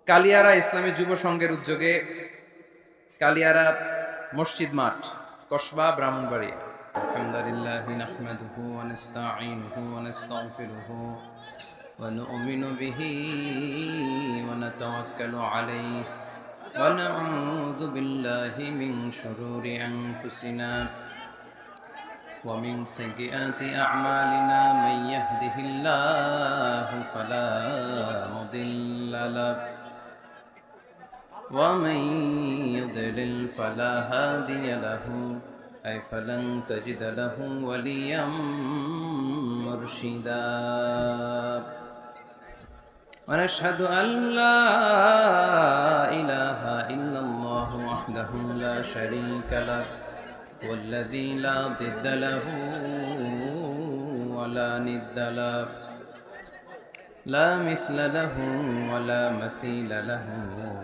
কালিয়ারা ইসলামী যুব সংঘের উদ্যোগে কালিয়ারা মসজিদ মাঠ, কসবা, ব্রাহ্মণবাড়িয়া। আলহামদুলিল্লাহ নাহমাদুহু ওয়া নাস্তাঈনুহু ওয়া নাস্তাগফিরুহু ওয়া নু'মিনু বিহি ওয়া নাতাওয়াক্কালু আলাইহি ওয়া নাউযু বিল্লাহি মিন শুরুরি আনফুসিনা ওয়া মিন সাইয়্যিআতি আ'মালিনা মান ইয়াহদিহিল্লাহু ফালা মুদিল্লা লাহু ومن يضلل فلا هادي له أي فلن تجد له وليا مرشدا ونشهد أن لا إله إلا الله وحده لا شريك له والذي لا ضد له ولا ند له لا مثل له ولا مثيل له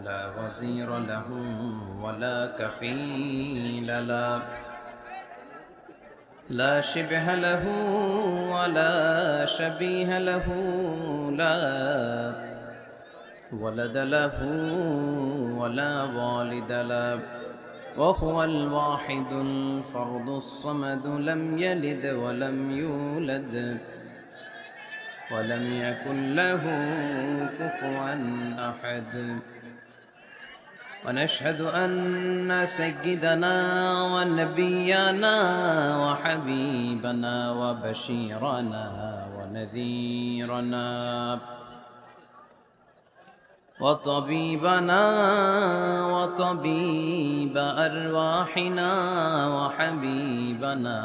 لا وزير له ولا كفيل له لا شبه له ولا شبيه له لا ولد له ولا والد له وهو الواحد الفرد الصمد لم يلد ولم يولد ولم يكن له كفوا أحد ونشهد أن سيدنا ونبينا وحبيبنا وبشيرنا ونذيرنا وطبيبنا وطبيب أرواحنا وحبيبنا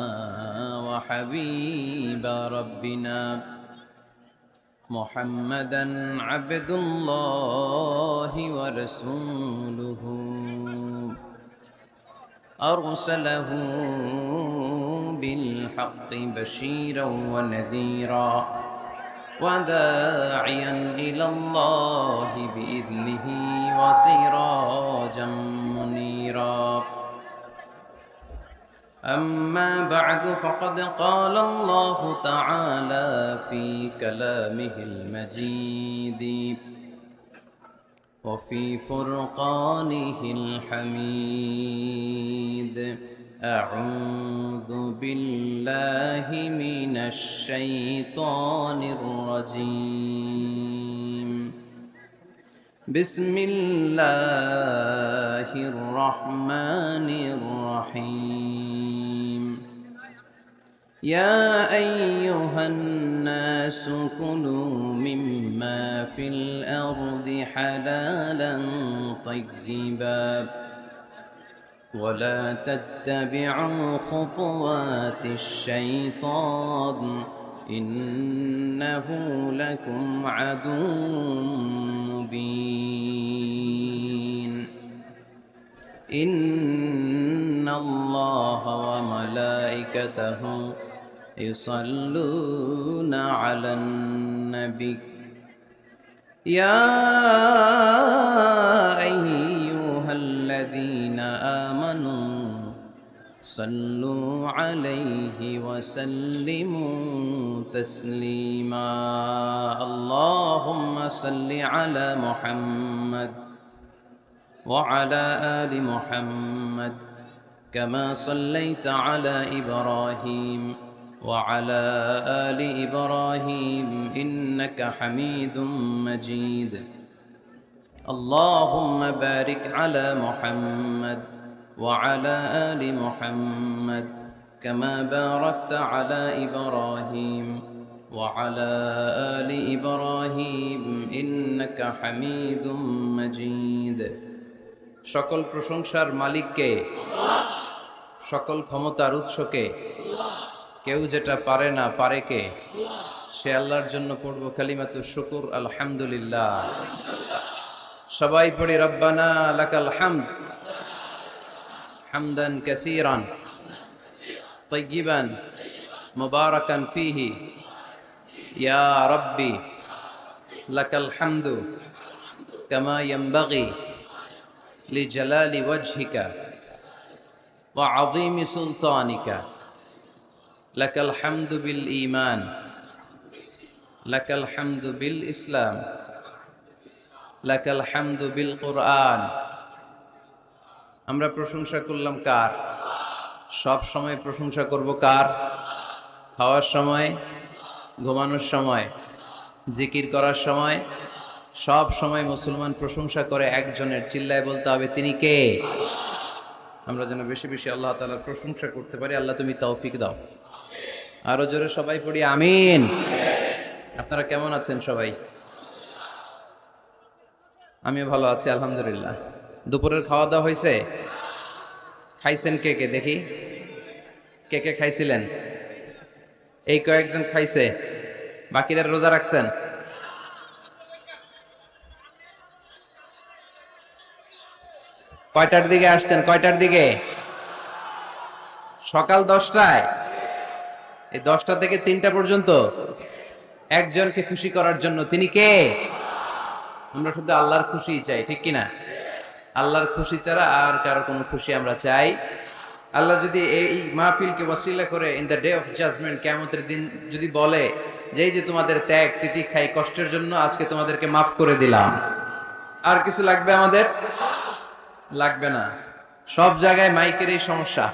وحبيب ربنا محمدا عبد الله ورسوله أرسله بالحق بشيرا ونذيرا وداعيا إلى الله بإذنه وسراجا منيرا أما بعد فقد قال الله تعالى في كلامه المجيد وفي فرقانه الحميد أعوذ بالله من الشيطان الرجيم بسم الله الرحمن الرحيم يا أيها الناس كلوا مما في الأرض حلالا طيبا ولا تتبعوا خطوات الشيطان إنه لكم عدو مبين إن الله وملائكته يصلون على النبي يا أيها الذين آمنوا صلوا عليه وسلموا تسليما اللهم صل على محمد وعلى آل محمد كما صليت على إبراهيم وعلى آل إبراهيم إنك حميد مجيد اللهم بارك على محمد وعلى آل محمد كما باركت على إبراهيم وعلى آل إبراهيم إنك حميد مجيد সকল প্রশংসার মালিককে, সকল ক্ষমতার উৎসকে, কেউ যেটা পারে না পারে কে? সে আল্লাহর জন্য পড়ব কালিমাতু শুকুর আলহামদুলিল্লাহ। সবাই পড়ি রব্বানা লাকাল হামদ হামদান কাসীরান তাইয়িবান মুবারাকান ফীহি ইয়া রাব্বি লাকাল হামদু কামা ইয়ানবাগি লিজালালি ওয়াজহিকা ওয়া আযীমি সুলতানিকা লাকাল হামদু বিল ঈমান লাকাল হামদু বিল ইসলাম লাকাল হামদু বিল কুরআন। আমরা প্রশংসা করলাম কার? সব সময় প্রশংসা করব কার? খাওয়ার সময়, ঘুমানোর সময়, জিকির করার সময়, সব সময় মুসলমান প্রশংসা করে একজনের। চিল্লায় বলতে হবে, তিনি কে? আমরা যেন বেশি বেশি আল্লাহ তাআলার প্রশংসা করতে পারি। আল্লাহ তুমি তৌফিক দাও। আরো জোরে সবাই পড়ি আমিন। আপনারা কেমন আছেন সবাই? আমিও ভালো আছি আলহামদুলিল্লাহ। দুপুরের খাওয়া দাওয়া হয়েছে? খাইছেন কে কে দেখি? কে কে খাইছিলেন? এই কয়েকজন খাইছে, বাকিরা রোজা রাখছেন? কয়টার দিকে আসছেন? কয়টার দিকে? সকাল 10টায়। এই 10টা থেকে 3টা পর্যন্ত একজনকে খুশি করার জন্য। তিনি কে? আমরা শুধু আল্লাহর খুশি চাই, ঠিক কিনা? আল্লাহর খুশি ছাড়া আর কারো কোনো খুশি আমরা চাই? আল্লাহ যদি এই মাহফিলকে ওয়াসিলা করে in the day of judgement, কিয়ামতের দিন যদি বলে যে এই যে তোমাদের ত্যাগ তিতিক্ষাই কষ্টের জন্য আজকে তোমাদেরকে মাফ করে দিলাম, আর কিছু লাগবে আমাদের? লাগবে না। সব জায়গায় মাইকের এই সমস্যা।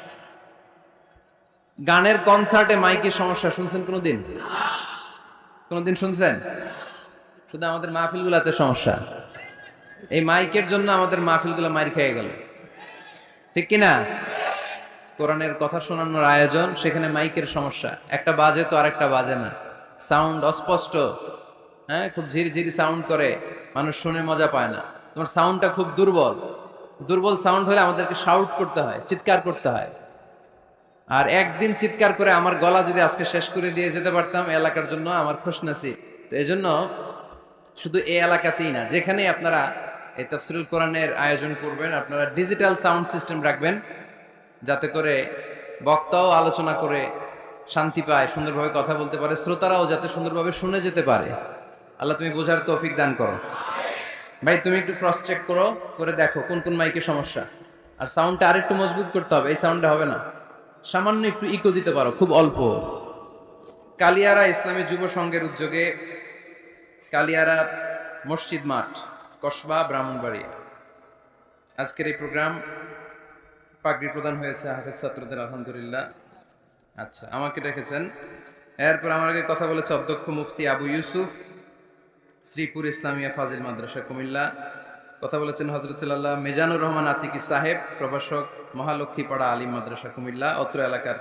গানের কনসার্টে মাইকের সমস্যা শুনছেন কোনোদিন? কোনোদিন শুনছেন? শুধু আমাদের মাহফিলগুলোতে সমস্যা। এই মাইকের জন্য আমাদের মাহফিলগুলো মাইর খেয়ে গেল, ঠিক কিনা? কোরআনের কথা শোনানোর আয়োজন, সেখানে মাইকের সমস্যা। একটা বাজে তো আরেকটা বাজে না, সাউন্ড অস্পষ্ট। হ্যাঁ, খুব ঝিরঝিরি সাউন্ড করে, মানুষ শুনে মজা পায় না। তোমার সাউন্ডটা খুব দুর্বল। দুর্বল সাউন্ড হলে আমাদেরকে শাউট করতে হয়, চিৎকার করতে হয়। আর একদিন চিৎকার করে আমার গলা যদি আজকে শেষ করে দিয়ে যেতে পারতাম, এলাকার জন্য আমার খুশনসিব। তো এই জন্য শুধু এই এলাকাতেই না, যেখানেই আপনারা এই তাফসীরুল কোরআনের আয়োজন করবেন, আপনারা ডিজিটাল সাউন্ড সিস্টেম রাখবেন, যাতে করে বক্তাও আলোচনা করে শান্তি পায়, সুন্দরভাবে কথা বলতে পারে, শ্রোতারাও যাতে সুন্দরভাবে শুনে যেতে পারে। আল্লাহ তুমি বোঝার তৌফিক দান করো। ভাই তুমি একটু ক্রস চেক করো, করে দেখো কোন কোন মাইকের সমস্যা। আর সাউন্ডটা আরেকটু মজবুত করতে হবে, এই সাউন্ডটা হবে না। সামান্য একটু ইকো দিতে পারো, খুব অল্প। কালিয়ারা ইসলামী যুব সংঘের উদ্যোগে কালিয়ারা মসজিদ মাঠ, কসবা, ব্রাহ্মণবাড়িয়া, আজকের এই প্রোগ্রাম পাগড়ি প্রদান হয়েছে হাফেজ ছাত্রদের, আলহামদুলিল্লাহ। আচ্ছা, আমাকে ডেকেছেন। এরপর আমার আগে কথা বলেছে অধ্যক্ষ মুফতি আবু ইউসুফ, শ্রীপুর ইসলামিয়া ফাজিল মাদ্রাসা, কুমিল্লা। কথা বলেছেন হযরতুল্লাহ মিজানুর রহমান আতিকি সাহেব, প্রভাষক, মহালক্ষ্মীপাড়া আলিম মাদ্রাসা, কুমিল্লা। অত্র এলাকার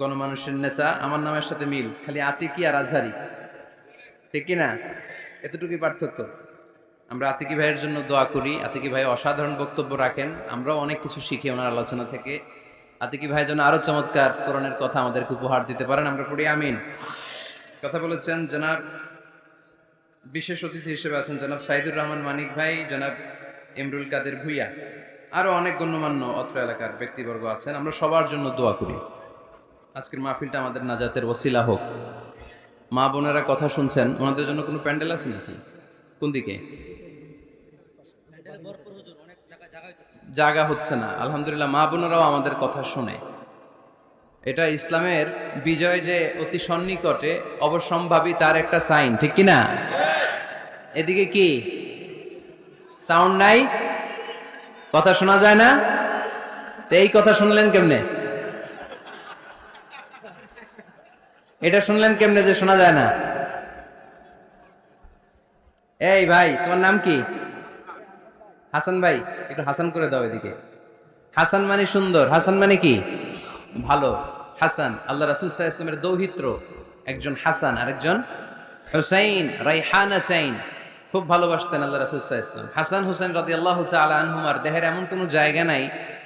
গণমানুষের নেতা। আমার নামের সাথে মিল, খালি আতিকি আর আজহারি, ঠিক কিনা? এতটুকুই পার্থক্য। আমরা আতিকি ভাইয়ের জন্য দোয়া করি। আতিকি ভাই অসাধারণ বক্তব্য রাখেন, আমরাও অনেক কিছু শিখি ওনার আলোচনা থেকে। আতিকি ভাই যেন আরো চমৎকার কোরআনের কথা আমাদেরকে উপহার দিতে পারেন, আমরা পড়ি আমিন। কথা বলেছেন জনাব, বিশেষ অতিথি হিসেবে আছেন জনাব সাইদুর রহমান মানিক ভাই, জনাব ইমরুল কাদের ভুইয়া, আরো অনেক গণ্যমান্য অত্র এলাকার ব্যক্তিবর্গ আছেন। আমরা সবার জন্য দোয়া করি আজকের মাহফিলটা আমাদের নাজাতের ওসিলা হোক। মা বোনেরা কথা শুনছেন, ওনাদের জন্য কোনো প্যান্ডেল আছে নাকি? কোন দিকে? জায়গা হচ্ছে না। আলহামদুলিল্লাহ, মা বোনেরাও আমাদের কথা শুনে। এটা ইসলামের বিজয় যে অতি সন্নিকটে, অবশ্যম্ভাবী, তার একটা সাইন, ঠিক কিনা? এদিকে কি সাউন্ড নাই? কথা শোনা যায় না? তো এই কথা শুনলেন কেমনে? এটা শুনলেন কেমনে যে শোনা যায় না? এই ভাই, তোমার নাম কি? হাসান ভাই, একটু হাসান করে দাও এদিকে। হাসান মানে সুন্দর, হাসান মানে কি? ভালো। হাসান আল্লাহ রাসূল সাল্লাল্লাহু আলাইহি ওয়াসাল্লামের দৌহিত্র, একজন হাসান আরেকজন হুসাইন, রাইহানা চাইন, খুব ভালোবাসতেন আল্লাহ রাসূল সাল্লাল্লাহু আলাইহি ওয়াসাল্লাম। হাসান হুসাইন রাদিয়াল্লাহু তাআলা আনহুমার দেহের এমন কোনো জায়গা নাই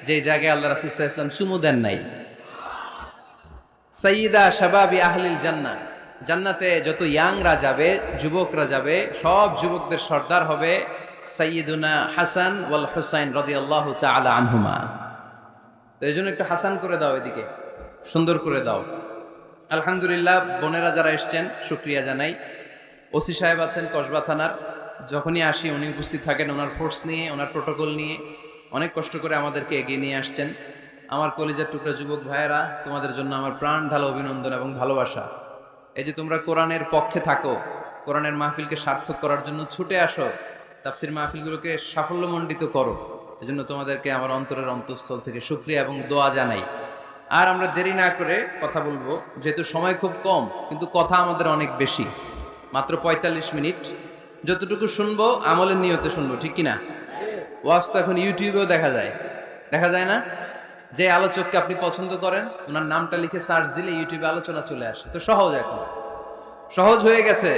যে জায়গায় আল্লাহ রাসূল সাল্লাল্লাহু আলাইহি ওয়াসাল্লাম চুমু দেন নাই। সাইয়্যিদা শাবাবি আহলিল জান্নাহ, জান্নাতে যত ইয়াংরা যাবে, যুবকরা যাবে, সব যুবকদের সর্দার হবে সাইয়্যিদুনা হাসান ওয়াল হুসাইন রাদিয়াল্লাহু তাআলা আনহুমা। তো এই জন্য একটু হাসান করে দাও এদিকে, সুন্দর করে দাও। আলহামদুলিল্লাহ, বোনেরা যারা এসছেন শুকরিয়া জানাই। ওসি সাহেব আছেন কসবা থানার, যখনই আসি উনি উপস্থিত থাকেন ওনার ফোর্স নিয়ে, ওনার প্রোটোকল নিয়ে, অনেক কষ্ট করে আমাদেরকে এগিয়ে নিয়ে আসছেন। আমার কলিজার টুকরা যুবক ভাইয়েরা, তোমাদের জন্য আমার প্রাণ ঢালা অভিনন্দন এবং ভালোবাসা। এই যে তোমরা কোরআনের পক্ষে থাকো, কোরআনের মাহফিলকে সার্থক করার জন্য ছুটে আসো, তাফসির মাহফিলগুলোকে সাফল্যমণ্ডিত করো। এজন্য তোমাদেরকে আমার অন্তরের অন্তঃস্থল থেকে শুকরিয়া এবং দোয়া জানাই। আর আমরা দেরি না করে কথা বলবো, যেহেতু সময় খুব কম কিন্তু কথা আমাদের অনেক বেশি, মাত্র ৪৫ মিনিট। যতটুকু শুনবো আমলের নিয়তে শুনবো, ঠিক কিনা? ওয়াজ তো এখন ইউটিউবেও দেখা যায় না? যে আলোচককে আপনি পছন্দ করেন ওনার নামটা লিখে সার্চ দিলে ইউটিউবে আলোচনা চলে আসে। তো সহজ হয়ে গেছে।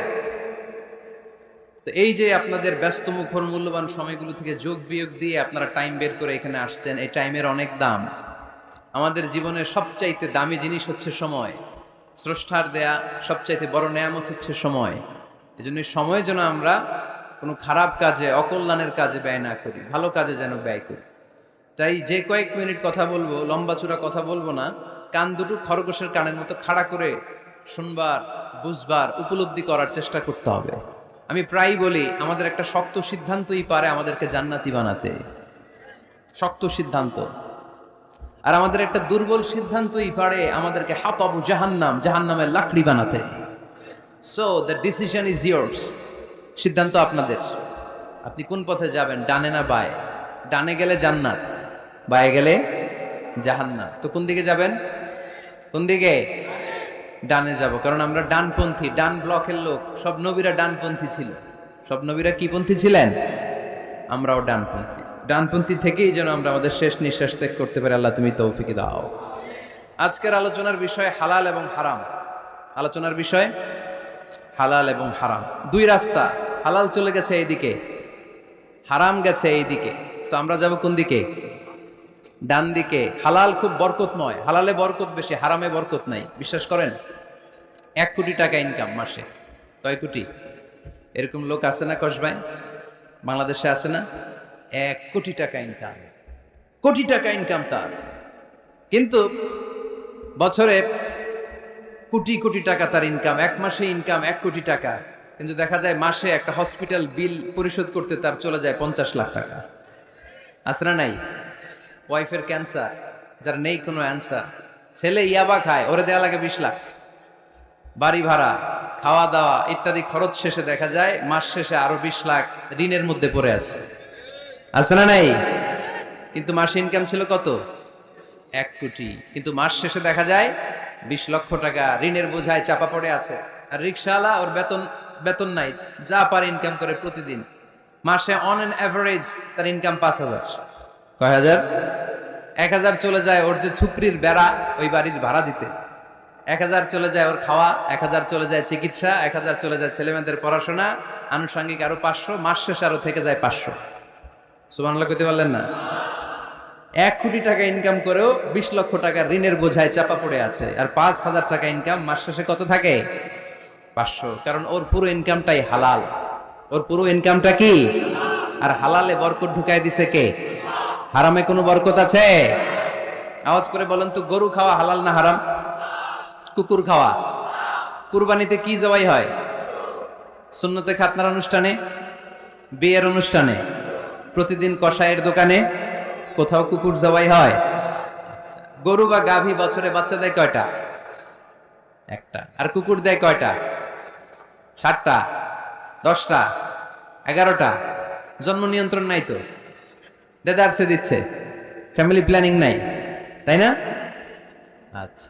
তো এই যে আপনাদের ব্যস্ত মুখর মূল্যবান সময়গুলো থেকে যোগ বিয়োগ দিয়ে আপনারা টাইম বের করে এখানে আসছেন, এই টাইমের অনেক দাম। আমাদের জীবনের সবচাইতে দামি জিনিস হচ্ছে সময়। স্রষ্টার দেয়া সবচাইতে বড় নেয়ামত হচ্ছে সময়। এজন্য সময় যেন আমরা কোনো খারাপ কাজে, অকল্যাণের কাজে ব্যয় না করি, ভালো কাজে যেন ব্যয় করি। তাই যে কয়েক মিনিট কথা বলবো, লম্বা চূড়া কথা বলবো না, কান দুটো খরগোশের কানের মতো খাড়া করে শুনবার, বুঝবার, উপলব্ধি করার চেষ্টা করতে হবে। আমি প্রায়ই বলি, আমাদের একটা শক্ত সিদ্ধান্তই পারে আমাদেরকে জান্নাতি বানাতে, শক্ত সিদ্ধান্ত। আর আমাদের একটা দুর্বল সিদ্ধান্তই পারে আমাদেরকে হাতাবু জাহান্নামের লাকড়ি বানাতে। So the decision is years. সিদ্ধান্ত আপনাদের। আপনি কোন পথে যাবেন, ডানে না বায়ে? ডানে গেলে জান্নাত, বায়ে গেলে জাহান্নাম। তো কোন দিকে যাবেন? কোন দিকে? ডানে যাব, কারণ আমরা ডানপন্থী, ডান ব্লকের লোক। সব নবীরা ডানপন্থী ছিল। সব নবীরা কি পন্থী ছিলেন? আমরাও ডানপন্থী। ডানপন্থী থেকেই যেন আমরা আমাদের শেষ নিঃশ্বাস ত্যাগ করতে পারি। আল্লাহ তুমি তৌফিক দাও। আজকের আলোচনার বিষয় হালাল এবং হারাম। আলোচনার বিষয় হালাল এবং হারাম। দুই রাস্তা, হালাল চলে গেছে এইদিকে, হারাম গেছে এইদিকে। সো আমরা যাব কোন দিকে? ডান দিকে। হালাল খুব বরকতময়, হালালে বরকত বেশি, হারামে বরকত নাই। বিশ্বাস করেন? 1 কোটি টাকা ইনকাম মাসে। কয় কোটি? এরকম লোক আছে না কসবায়? বাংলাদেশে আছে না? 1 কোটি টাকা ইনকাম, কোটি টাকা ইনকাম তার। কিন্তু বছরে কোটি কোটি টাকা তার ইনকাম, 1 মাসে ইনকাম 1 কোটি টাকা। কিন্তু দেখা যায় মাসে একটা হসপিটাল বিল পরিশোধ করতে তার চলে যায় 50 লাখ টাকা। আছে না নাই? ওয়াইফের ক্যান্সার, যার নেই কোনো অ্যান্সার। ছেলে ইয়াবা খায়, ওরে দেয়া লাগে 20 লাখ। বাড়ি ভাড়া, খাওয়া দাওয়া ইত্যাদি খরচ শেষে দেখা যায় মাস শেষে আরো 20 লাখ ঋণের মধ্যে পড়ে আছে না নাই? কিন্তু মাসে ইনকাম ছিল কত? 1 কোটি। কিন্তু মাস শেষে দেখা যায় 20 লক্ষ টাকা ঋণের বোঝায় চাপা পড়ে আছে। আর রিক্সাওয়ালা, ওর বেতন নাই, যা পারে ইনকাম করে প্রতিদিন। মাসে অন অ্যান অ্যাভারেজ তার ইনকাম 5,000। কয় হাজার? 1,000 চলে যায় ওর যে ছুপড়ির বেড়া, ওই বাড়ির ভাড়া দিতে। 1,000 চলে যায় ওর খাওয়া, 1,000 চলে যায় চিকিৎসা, 1,000 চলে যায় ছেলেমেয়েদের পড়াশোনা, আনুষঙ্গিক আরো 500, মাস শেষে আরো থেকে যায় 500। সুবহানাল্লাহ কইতে পারলেন না? 1 কোটি টাকা ইনকাম করেও 20 লক্ষ টাকা ঋণের বোঝায় চাপা পড়ে আছে। আর 5,000 টাকা ইনকাম, মাস শেষে কত থাকে? 500। কারণ ওর পুরো ইনকামটাই হালাল। ওর পুরো ইনকামটা কি? আর হালালে বরকত ঢুকায় দিছে কে? হারামে কোনো বরকত আছে? আওয়াজ করে বলেন তো, গরু খাওয়া হালাল না হারাম? কুকুর খাওয়া? কুরবানিতে কি জবাই হয়? সুন্নতে খাতনার অনুষ্ঠানে, বিয়ের অনুষ্ঠানে, প্রতিদিন কসাইয়ের দোকানে, কোথাও কুকুর জবাই হয়? আচ্ছা, গরু বা গাভী বছরে বাচ্চা দেয় কয়টা? একটা। আর কুকুর দেয় কয়টা? 7টা, 10টা, 11টা। জন্ম নিয়ন্ত্রণ নাই তো, দেদারসে দিচ্ছে, ফ্যামিলি প্ল্যানিং নাই, তাই না? আচ্ছা,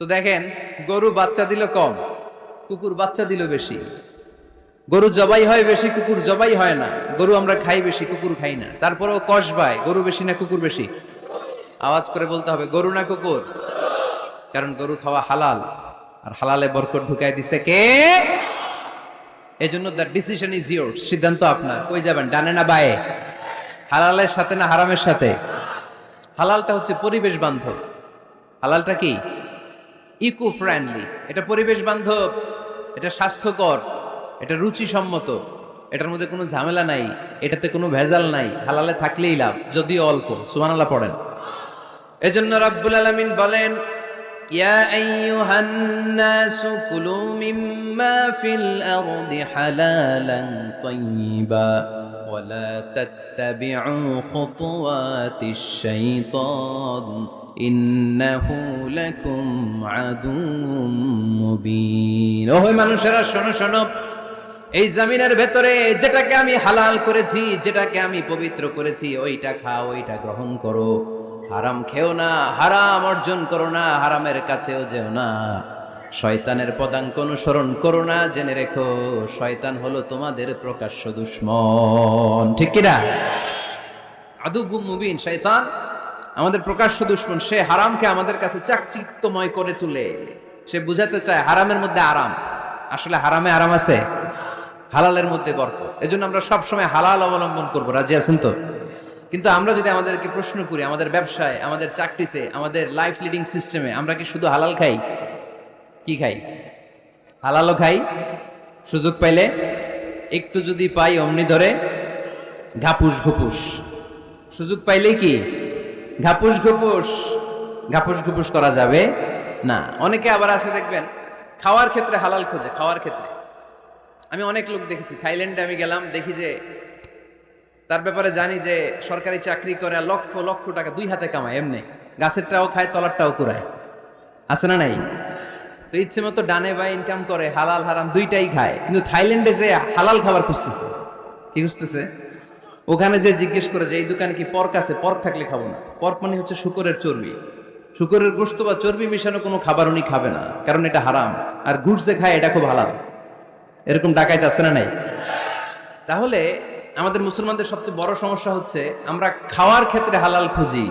তো দেখেন, গরু বাচ্চা দিল কম, কুকুর বাচ্চা দিল বেশি। গরু জবাই হয় বেশি, কুকুর জবাই হয় না। গরু আমরা খাই বেশি, কুকুর খাই না। তারপরেও কসবায় গরু বেশি না কুকুর বেশি? আওয়াজ করে বলতে হবে, গরু না কুকুর? কারণ গরু খাওয়া হালাল, আর হালালে বরকত ঢুকাই দিছে কে? এজন্য দ্য ডিসিশন ইজ ইয়ার্স। সিদ্ধান্ত আপনার। কই যাবেন, ডানে না বায়ে? হালালের সাথে না হারামের সাথে? হালালটা হচ্ছে পরিবেশ বান্ধব। হালালটা কি? Eco friendly. এটা পরিবেশ বান্ধব, এটা স্বাস্থ্যকর, এটা রুচিসম্মত, এটার মধ্যে কোনো ঝামেলা নাই, এটাতে কোনো ভেজাল নাই। হালালে থাকলেই লাভ, যদিও অল্প। সুবহানাল্লাহ পড়েন। এজন্য রাব্বুল আলামিন বলেন, ইয়া আইয়ুহান নাসু কুলু মিম্মা ফিল আরদি হালালান তাইয়্যিবা ওয়া লা তাত্তাবিউ খুতুওয়াতিশ শাইতান ইন্নাহু লাকুম আদুউম মুবিন। ওহে মানুষেরা, শোনো শোনো, এই জমিনের ভেতরে যেটাকে আমি হালাল করেছি, যেটাকে আমি পবিত্র করেছি, ওইটা খাও, ওইটা গ্রহণ করো। হারাম খেও না, হারাম অর্জন করো না, হারামের কাছেও যেও না। শয়তানের পদাঙ্ক অনুসরণ করো না। জেনে রেখো, শয়তান হলো তোমাদের প্রকাশ্য দুশমন। ঠিক কিনা? আদুবুম মুবিন। শয়তান আমাদের প্রকাশ্য দুশমন। সে হারামকে আমাদের কাছে চাকচিক্যময় করে তুলে। সে বুঝাতে চায় হারামের মধ্যে আরাম। আসলে হারামে আরাম আছে, হালালের মধ্যে বরকত। এজন্য আমরা সবসময় হালাল অবলম্বন করবো। রাজি আছেন তো? কিন্তু আমরা যদি আমাদেরকে প্রশ্ন করি, আমাদের ব্যবসায়, আমাদের চাকরিতে, আমাদের লাইফ লিডিং সিস্টেমে আমরা কি শুধু হালাল খাই? কি খাই? হালালও খাই, সুযোগ পাইলে একটু যদি পাই অমনি ধরে ঘাপুস ঘুপুস। সুযোগ পাইলেই কি ঘাপুস ঘুপুস। ঘাপুস ঘুপুস করা যাবে না। অনেকে আবার আছে দেখবেন খাওয়ার ক্ষেত্রে হালাল খোঁজে। খাওয়ার ক্ষেত্রে আমি অনেক লোক দেখেছি। থাইল্যান্ডে আমি গেলাম, দেখি যে তার ব্যাপারে জানি যে সরকারি চাকরি করে, লক্ষ লক্ষ টাকা দুই হাতে কামায়। এমনি গাছেরটাও খায়, তলারটাও কুড়ায়। আছে না নাই? তো ইচ্ছে মতো ডানে বাই ইনকাম করে, হালাল হারাম দুইটাই খায়। কিন্তু থাইল্যান্ডে যে হালাল খাবার খুঁজতেছে। কি খুঁজতেছে? ওখানে যে জিজ্ঞেস করে যে এই দোকানে কি পর্ক আছে? পর্ক থাকলে খাবো না। পর্ক মানে হচ্ছে শুকরের চর্বি। শুকরের গোশত বা চর্বি মিশানো কোনো খাবার উনি খাবে না, কারণ এটা হারাম। আর গুড় যে খায় এটা খুব হালাল। এরকম ডাকাইতে আছে না নাই? তাহলে আমাদের মুসলমানদের সবচেয়ে বড় সমস্যা হচ্ছে আমরা খাওয়ার ক্ষেত্রে হালাল খুঁজি,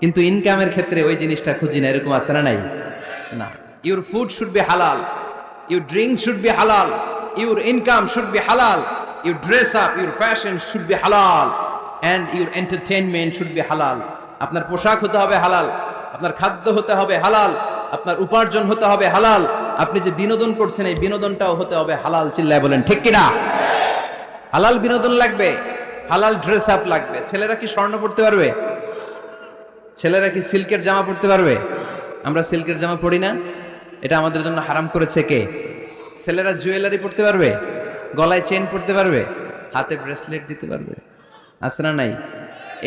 কিন্তু ইনকামের ক্ষেত্রে ওই জিনিসটা খুঁজি না। এরকম আছে না নাই? না। Your food should be halal, your drinks should be halal, your income should be halal, your dress up, your fashion should be halal, and your entertainment should be halal. আপনার পোশাক হতে হবে হালাল, আপনার খাদ্য হতে হবে হালাল, আপনার উপার্জন হতে হবে হালাল, আপনি যে বিনোদন করছেন এই বিনোদনটাও হতে হবে হালাল। চিল্লায় বলেন ঠিক কিনা? হালাল বিনোদন লাগবে, হালাল ড্রেস আপ লাগবে। ছেলেরা কি স্বর্ণ পড়তে পারবে? ছেলেরা কি সিল্কের জামা পড়তে পারবে? আমরা সিল্কের জামা পড়ি না, এটা আমাদের জন্য হারাম করেছে কে? ছেলেরা জুয়েলারি পড়তে পারবে? গলায় চেন পড়তে পারবে? হাতে ব্রেসলেট দিতে পারবে? আছে না নাই?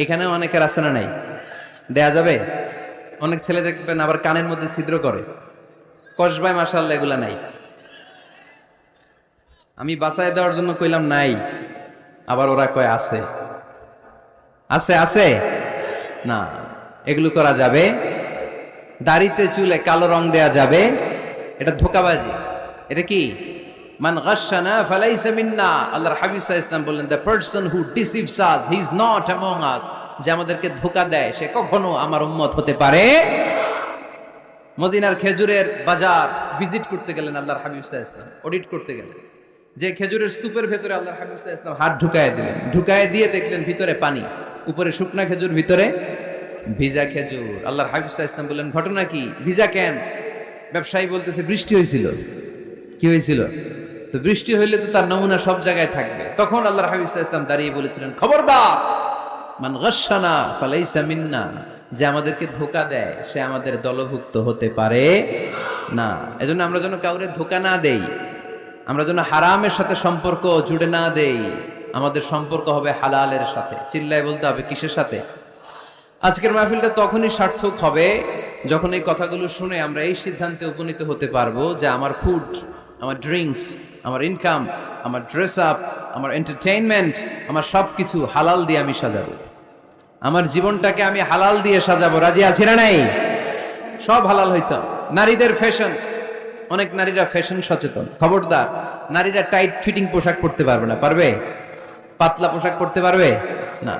এখানেও অনেকের আছে না নাই? দেয়া যাবে? অনেক ছেলে দেখবেন আবার কানের মধ্যে ছিদ্র করে। কসবায় মাশাআল্লাহ এগুলা নাই। আমি বাঁচায় দেওয়ার জন্য কইলাম নাই, আবার ওরা কয় আছে। আছে আছে না, এগুলো করা যাবে? দাড়িতে চুলে কালো রং দেয়া যাবে? এটা ধোঁকাবাজি। এটা কি? মান গাশশানা ফালাইসা মিন্না। আল্লাহর হাবিব সাল্লাল্লাহু আলাইহি ওয়াসাল্লাম বললেন, the person who deceives us he is not among আস। যে আমাদেরকে ধোঁকা দেয় সে কখনো আমার উম্মত হতে পারে। মদিনার খেজুরের বাজার ভিজিট করতে গেলেন আল্লাহর হাবিব সাল্লাল্লাহু আলাইহি ওয়াসাল্লাম, অডিট করতে গেলেন। যে খেজুরের স্তূপের ভেতরে আল্লাহর হাবিব সাল্লাল্লাহু আলাইহি ওয়াসাল্লাম হাত ঢুকায় দিলেন। ঢুকায় দিয়ে দেখলেন ভিতরে পানি, উপরে শুকনা খেজুর, ভিতরে ভিজা খেজুর। আল্লাহর হাবিব সাল্লাল্লাহু আলাইহি ওয়াসাল্লাম বললেন, ঘটনা কি? ভিজা কেন? ব্যবসায়ী বলতেছে বৃষ্টি হয়েছিল। কি হয়েছিল? তো বৃষ্টি হইলে তো তার নমুনা সব জায়গায় থাকবে। তখন আল্লাহর হাবিব সাল্লাল্লাহু আলাইহি ওয়াসাল্লাম দাঁড়িয়ে বলেছিলেন, খবরদার, মান গাশশানা ফালাইসা মিন্না। যে আমাদেরকে ধোঁকা দেয় সে আমাদের দলভুক্ত হতে পারে না। এজন্য আমরা যেন কাউরে ধোঁকা না দেই, আমরা যেন হারামের সাথে সম্পর্ক জুড়ে না দেই। আমাদের সম্পর্ক হবে হালালের সাথে। চিল্লায় বলতে হবে কিসের সাথে? আজকের মাহফিলটা তখনই সার্থক হবে যখন এই কথাগুলো শুনে আমরা এই সিদ্ধান্তে উপনীত হতে পারবো যে আমার ফুড, আমার ড্রিঙ্কস, আমার ইনকাম, আমার ড্রেস আপ, আমার এন্টারটেইনমেন্ট, আমার সবকিছু হালাল দিয়ে আমি সাজাবো। আমার জীবনটাকে আমি হালাল দিয়ে সাজাবো। রাজি আছি না নাই? সব হালাল হইতো। নারীদের ফ্যাশন, অনেক নারীরা ফ্যাশন সচেতন। খবরদার, নারীরা টাইট ফিটিং পোশাক পরতে পারবে না। পারবে? পাতলা পোশাক পরতে পারবে না।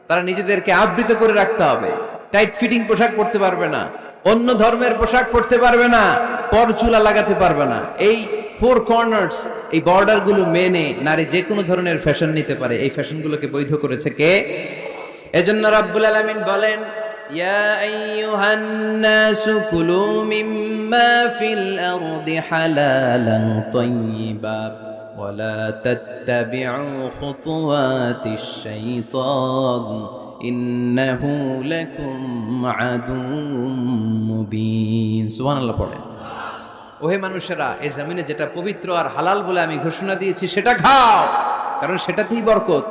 তারা নিজেদেরকে আবৃত করে রাখতে হবে। টাইট ফিটিং পোশাক পরতে পারবে না, অন্য ধর্মের পোশাক পরতে পারবে না, পরচুলা লাগাতে পারবে না। এই ফোর কর্নার্স, এই বর্ডার গুলো মেনে নারী যে কোনো ধরনের ফ্যাশন নিতে পারে। এই ফ্যাশনগুলোকে বৈধ করেছে কে? এজন্য রাব্বুল আলামিন বলেন, ইয়া আইয়ুহান নাসু কুলু মিম্মা ফিল আরদি হালালান তাইয়্যিবা ওয়া লা তাত্তাবিউ খুতুওয়াতিশ শাইতান ইন্নাহু লাকুম আদুউম মুবিন। সুবহানাল্লাহ পড়ে। ওহে মানুষেরা, এই জমিনে যেটা পবিত্র আর হালাল বলে আমি ঘোষণা দিয়েছি সেটা খাও, কারণ সেটাতেই বরকত।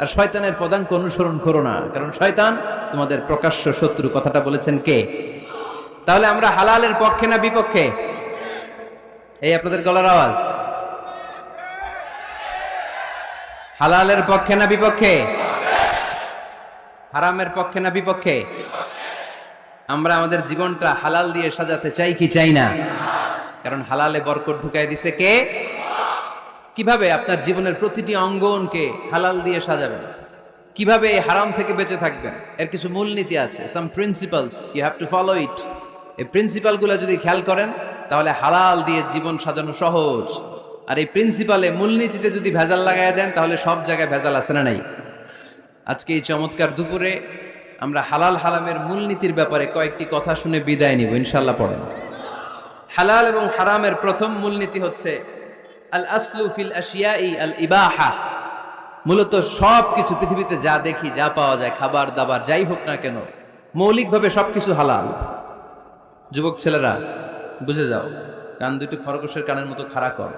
আর শয়তানের পদাঙ্ক অনুসরণ করো না, কারণ শয়তান তোমাদের প্রকাশ্য শত্রু। কথাটা বলেছেন কে? তাহলে আমরা হালালের পক্ষে না বিপক্ষে? এই আপনাদের গলার আওয়াজ। হালালের পক্ষে না বিপক্ষে? হারামের পক্ষে না বিপক্ষে? আমরা আমাদের জীবনটা হালাল দিয়ে সাজাতে চাই কি চাই না? কারণ হালালে বরকত ঢুকাই দিছে কে? কিভাবে আপনার জীবনের প্রতিটি অঙ্গনকে হালাল দিয়ে সাজাবেন? কিভাবে এই হারাম থেকে বেঁচে থাকবেন? এর কিছু মূলনীতি আছে, some principles, you have to follow it. এই প্রিন্সিপালগুলো যদি খেয়াল করেন তাহলে হালাল দিয়ে জীবন সাজানো সহজ। আর এই প্রিন্সিপালে, মূলনীতিতে যদি ভেজাল লাগাই দেন তাহলে সব জায়গায় ভেজাল আছে না নাই? আজকে এই চমৎকার দুপুরে আমরা হালাল হারামের মূলনীতির ব্যাপারে কয়েকটি কথা শুনে বিদায় নিব, ইনশাআল্লাহ। পড়েন। হালাল এবং হারামের প্রথম মূলনীতি হচ্ছে আল আসলু ফিল আশিয়াই আল ইবাহা। মূলত সব কিছু পৃথিবীতে যা দেখি, যা পাওয়া যায়, খাবার দাবার যাই হোক না কেন, মৌলিকভাবে সবকিছু হালাল। যুবক ছেলেরা বুঝে যাও, কান দুটো খরগোশের কানের মতো খাড়া কর।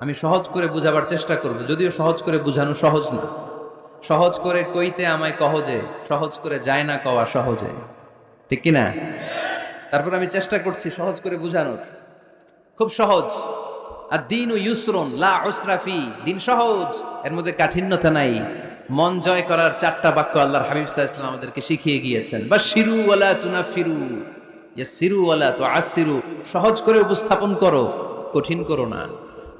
আমি সহজ করে বুঝাবার চেষ্টা করব, যদিও সহজ করে বুঝানো সহজ না। সহজ করে কইতে আমায় কহজে, সহজ করে যায় না কওয়া সহজে, ঠিক কিনা? তারপর আমি চেষ্টা করছি সহজ করে বুঝানোর। খুব সহজ। আর দিন ও ইউসরুন লা উসরা ফি, দিন সহজ, এর মধ্যে কাঠিন্যতা নাই। মন জয় করার 4টা বাক্য আল্লাহর হাবিব সাল্লাল্লাহু আলাইহি ওয়াসাল্লাম আমাদেরকে শিখিয়ে গিয়েছেন। বাশিরু ওয়ালা তুনাফিরু, ইয়াসিরু ওয়ালা তুআসিরু। সহজ করে উপস্থাপন করো, কঠিন করো না।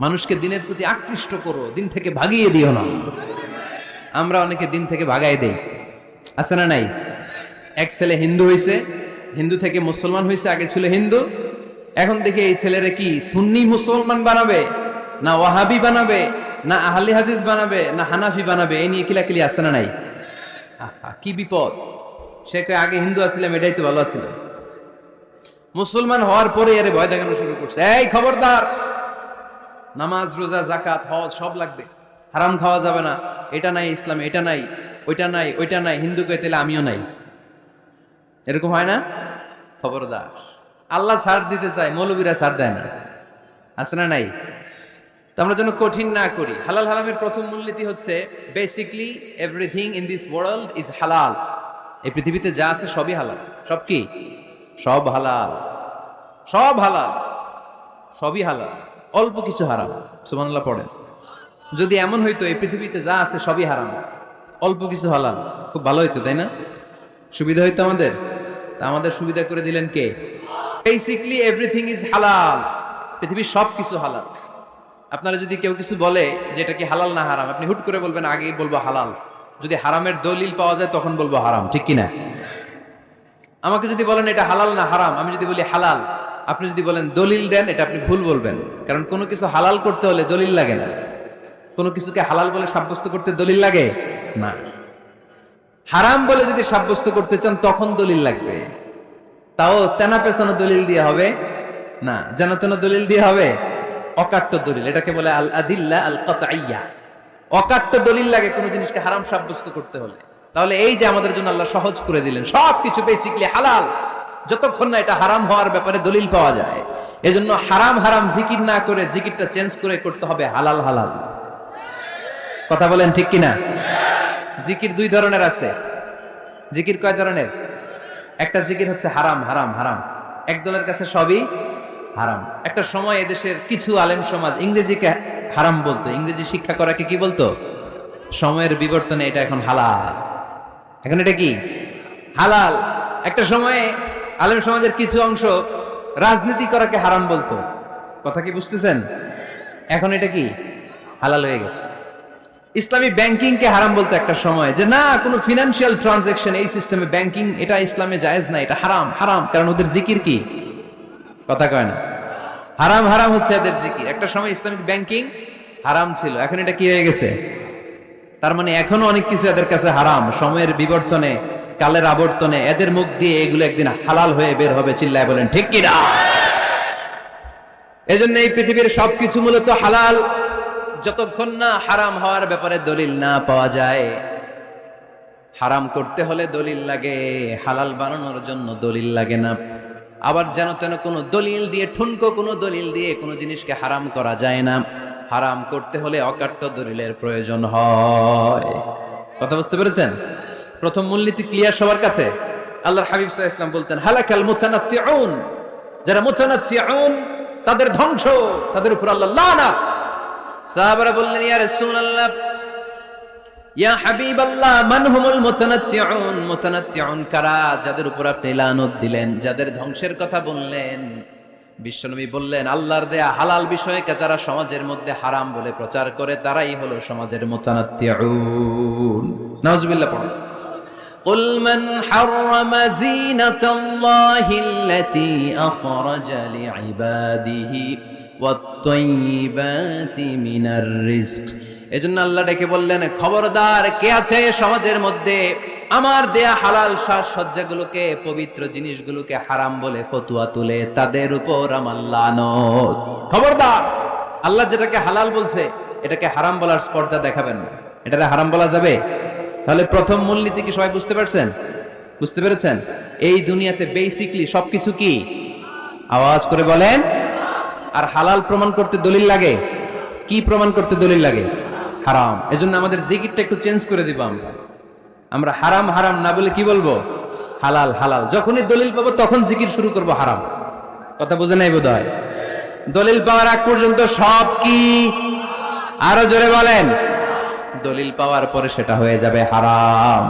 মানুষকে দিনের প্রতি আকৃষ্ট করো, দিন থেকে ভাগিয়ে দিও না। আমরা অনেকে দিন থেকে ভাগাই দেই, আছে না নাই? এক ছেলে হিন্দু হইছে, হিন্দু থেকে মুসলমান হইছে, আগে ছিল হিন্দু, এখন দেখি এই ছেলেরে কি সুন্নি মুসলমান বানাবে, না ওয়াহাবি বানাবে, না আহলে হাদিস বানাবে, না হানাফি বানাবে, এই নিয়ে কিলাকিলি, আছে না নাই? কি বিপদ! সে আগে হিন্দু আসছিলাম, এটাই তো ভালো আছিল। মুসলমান হওয়ার পরে এর ভয় দেখানো শুরু করছে, এই খবরদার, নামাজ রোজা জাকাত হজ সব লাগবে, হারাম খাওয়া যাবে না, এটা নাই ইসলামে, এটা নাই, ওইটা নাই, ওইটা নাই, হিন্দু কে তাহলে আমিও নাই। এরকম হয় না? খবরদার, আল্লাহ ছাড় দিতে চায়, মৌলবীরা ছাড় দেয় না, আছে না নাই? তো আমরা যেন কঠিন না করি। হালাল হারামের প্রথম মূলনীতি হচ্ছে basically everything in this world is হালাল। এই পৃথিবীতে যা আছে সবই হালাল। সব কি? সব হালাল, সব হালাল, সবই হালাল, অল্প কিছু হারাম। সুবহানাল্লাহ পড়েন। যদি এমন হইতো এই পৃথিবীতে যা আছে সবই হারাম, অল্প কিছু হালাল, খুব ভালো হইতো, তাই না? সুবিধা হইতো আমাদের। তা আমাদের সুবিধা করে দিলেন কে? বেসিকলি এভরিথিং ইজ হালাল, পৃথিবীর সব কিছু হালাল। আপনারা যদি কেউ কিছু বলে যে এটা কি হালাল না হারাম, আপনি হুট করে বলবেন আগে বলবো হালাল। যদি হারামের দলিল পাওয়া যায় তখন বলবো হারাম, ঠিক কিনা? আমাকে যদি বলেন এটা হালাল না হারাম, আমি যদি বলি হালাল, আপনি যদি বলেন দলিল দেন, এটা আপনি ভুল বলবেন। কারণ কোনো কিছু হালাল করতে হলে দলিল লাগে না। কোনো কিছুকে হালাল বলে সাব্যস্ত করতে দলিল লাগে না। হারাম বলে যদি সাব্যস্ত করতে চান তখন দলিল লাগবে, তাও তেনা পেছানো দলিল দিয়ে হবে না, যেন তেন দলিল দিয়ে হবে, অকাট্য দলিল। এটাকে বলে আল আদিল্লা আল কাতঈয়া। অকাট্য দলিল লাগে কোনো জিনিসকে হারাম সাব্যস্ত করতে হলে। তাহলে এই যে আমাদের জন্য আল্লাহ সহজ করে দিলেন, সবকিছু বেসিকলি হালাল, যতক্ষণ না এটা হারাম হওয়ার ব্যাপারে দলিল পাওয়া যায়। এজন্য হারাম হারাম জিকির না করে জিকিরটা চেঞ্জ করে করতে হবে হালাল হালাল। কথা বলেন ঠিক কিনা? জিকির 2 ধরনের আছে। জিকির কয় ধরনের? একটা জিকির হচ্ছে হারাম হারাম হারাম, একদলের কাছে সবই হারাম। একটা সময় এদেশের কিছু আলেম সমাজ ইংরেজিকে হারাম বলতো, ইংরেজি শিক্ষা করাকে কি বলতো? সময়ের বিবর্তনে এটা এখন হালাল। এখন এটা কি? হালাল। একটা সময়ে আলেম সমাজের কিছু অংশ রাজনীতি করাকে হারাম বলতো। কথা কি বুঝতেছেন? এখন এটা কি? হালাল হয়ে গেছে। ইসলামী ব্যাংকিং কে হারাম বলতো একটা সময়, যে না, কোনো ফিনান্সিয়াল ট্রানজাকশন এই সিস্টেমে ব্যাংকিং, এটা ইসলামে জায়েজ না, এটা হারাম হারাম। কারণ ওদের জিকির কি? কথা কয় না। হারাম হারাম হচ্ছে এদের জিকির। একটা সময় ইসলামিক ব্যাংকিং হারাম ছিল, এখন এটা কি হয়ে গেছে? তার মানে এখনো অনেক কিছু এদের কাছে হারাম। সময়ের বিবর্তনে, কালের আবর্তনে এদের মুখ দিয়ে এগুলো একদিন হালাল হয়ে বের হবে। চিল্লায় বলেন ঠিক কি না? এজন্য এই পৃথিবীর সবকিছু মূলত হালাল, যতক্ষণ না হারাম হওয়ার ব্যাপারে দলিল না পাওয়া যায়। হারাম করতে হলে দলিল লাগে, হালাল বানানোর জন্য দলিল লাগে না। আবার যেন তেন কোনো দলিল দিয়ে, ঠুনকো কোনো দলিল দিয়ে কোনো জিনিসকে হারাম করা যায় না। হারাম করতে হলে অকাট্য দলিলের প্রয়োজন হয়। কথা বুঝতে পেরেছেন? প্রথম মূলনীতি ক্লিয়ার সবার কাছে? আল্লাহর হাবিব সাল্লাল্লাহু আলাইহি ওয়াসাল্লাম বলতেন, হালাকাল মুতানাত্তিউন, যারা মুতানাত্তিউন তাদের ধ্বংস, তাদের উপর আল্লাহ লানাত। সাহাবারা বললেন, ইয়া রাসূলুল্লাহ, ইয়া হাবিবাল্লাহ মান হুমুল মুতানাত্তিউন, মুতানাত্তিউন কারা? যাদের উপর আপনি লানত দিলেন, যাদের ধ্বংসের কথা বললেন। বিশ্বনবী বললেন, আল্লাহর দেয়া হালাল বিষয়কে যারা সমাজের মধ্যে হারাম বলে প্রচার করে তারাই হলো সমাজের মুতানাত্তিউন। নাউজুবিল্লাহ পড়ুন। قل من حرم زينة الله التي أخرج لعباده والطيبات من الرزق। এজন্য আল্লাহ ডেকে বললেন, খবরদার, কে আছে সমাজের মধ্যে আমার দেয়া হালাল সাজসজ্জাগুলোকে, পবিত্র জিনিসগুলোকে হারাম বলে ফতুয়া তুলে, তাদের উপর আমার লানত। খবরদার, আল্লাহ যেটাকে হালাল বলছে এটাকে হারাম বলার স্পর্ধা দেখাবেন না। এটাকে হারাম বলা যাবে? তাহলে প্রথম মূলনীতি কি সবাই বুঝতে পারছেন? বুঝতে পেরেছেন? এই দুনিয়াতে বেসিকলি সবকিছু কি? আওয়াজ করে বলেন। আর হালাল প্রমাণ করতে দলিল লাগে। কি প্রমাণ করতে দলিল লাগে? হারাম। এজন্য আমাদের জিকিরটা একটু চেঞ্জ করে দিব। আমরা হারাম হারাম না বলে কি বলবো? হালাল হালাল। যখনই দলিল পাবো তখন জিকির শুরু করব হারাম। কথা বুঝে নাই বোধহয়? দলিল পাওয়ার আগ পর্যন্ত সব কি? আরো জোরে বলেন। দলিল পাওয়ার পরে সেটা হয়ে যাবে হারাম।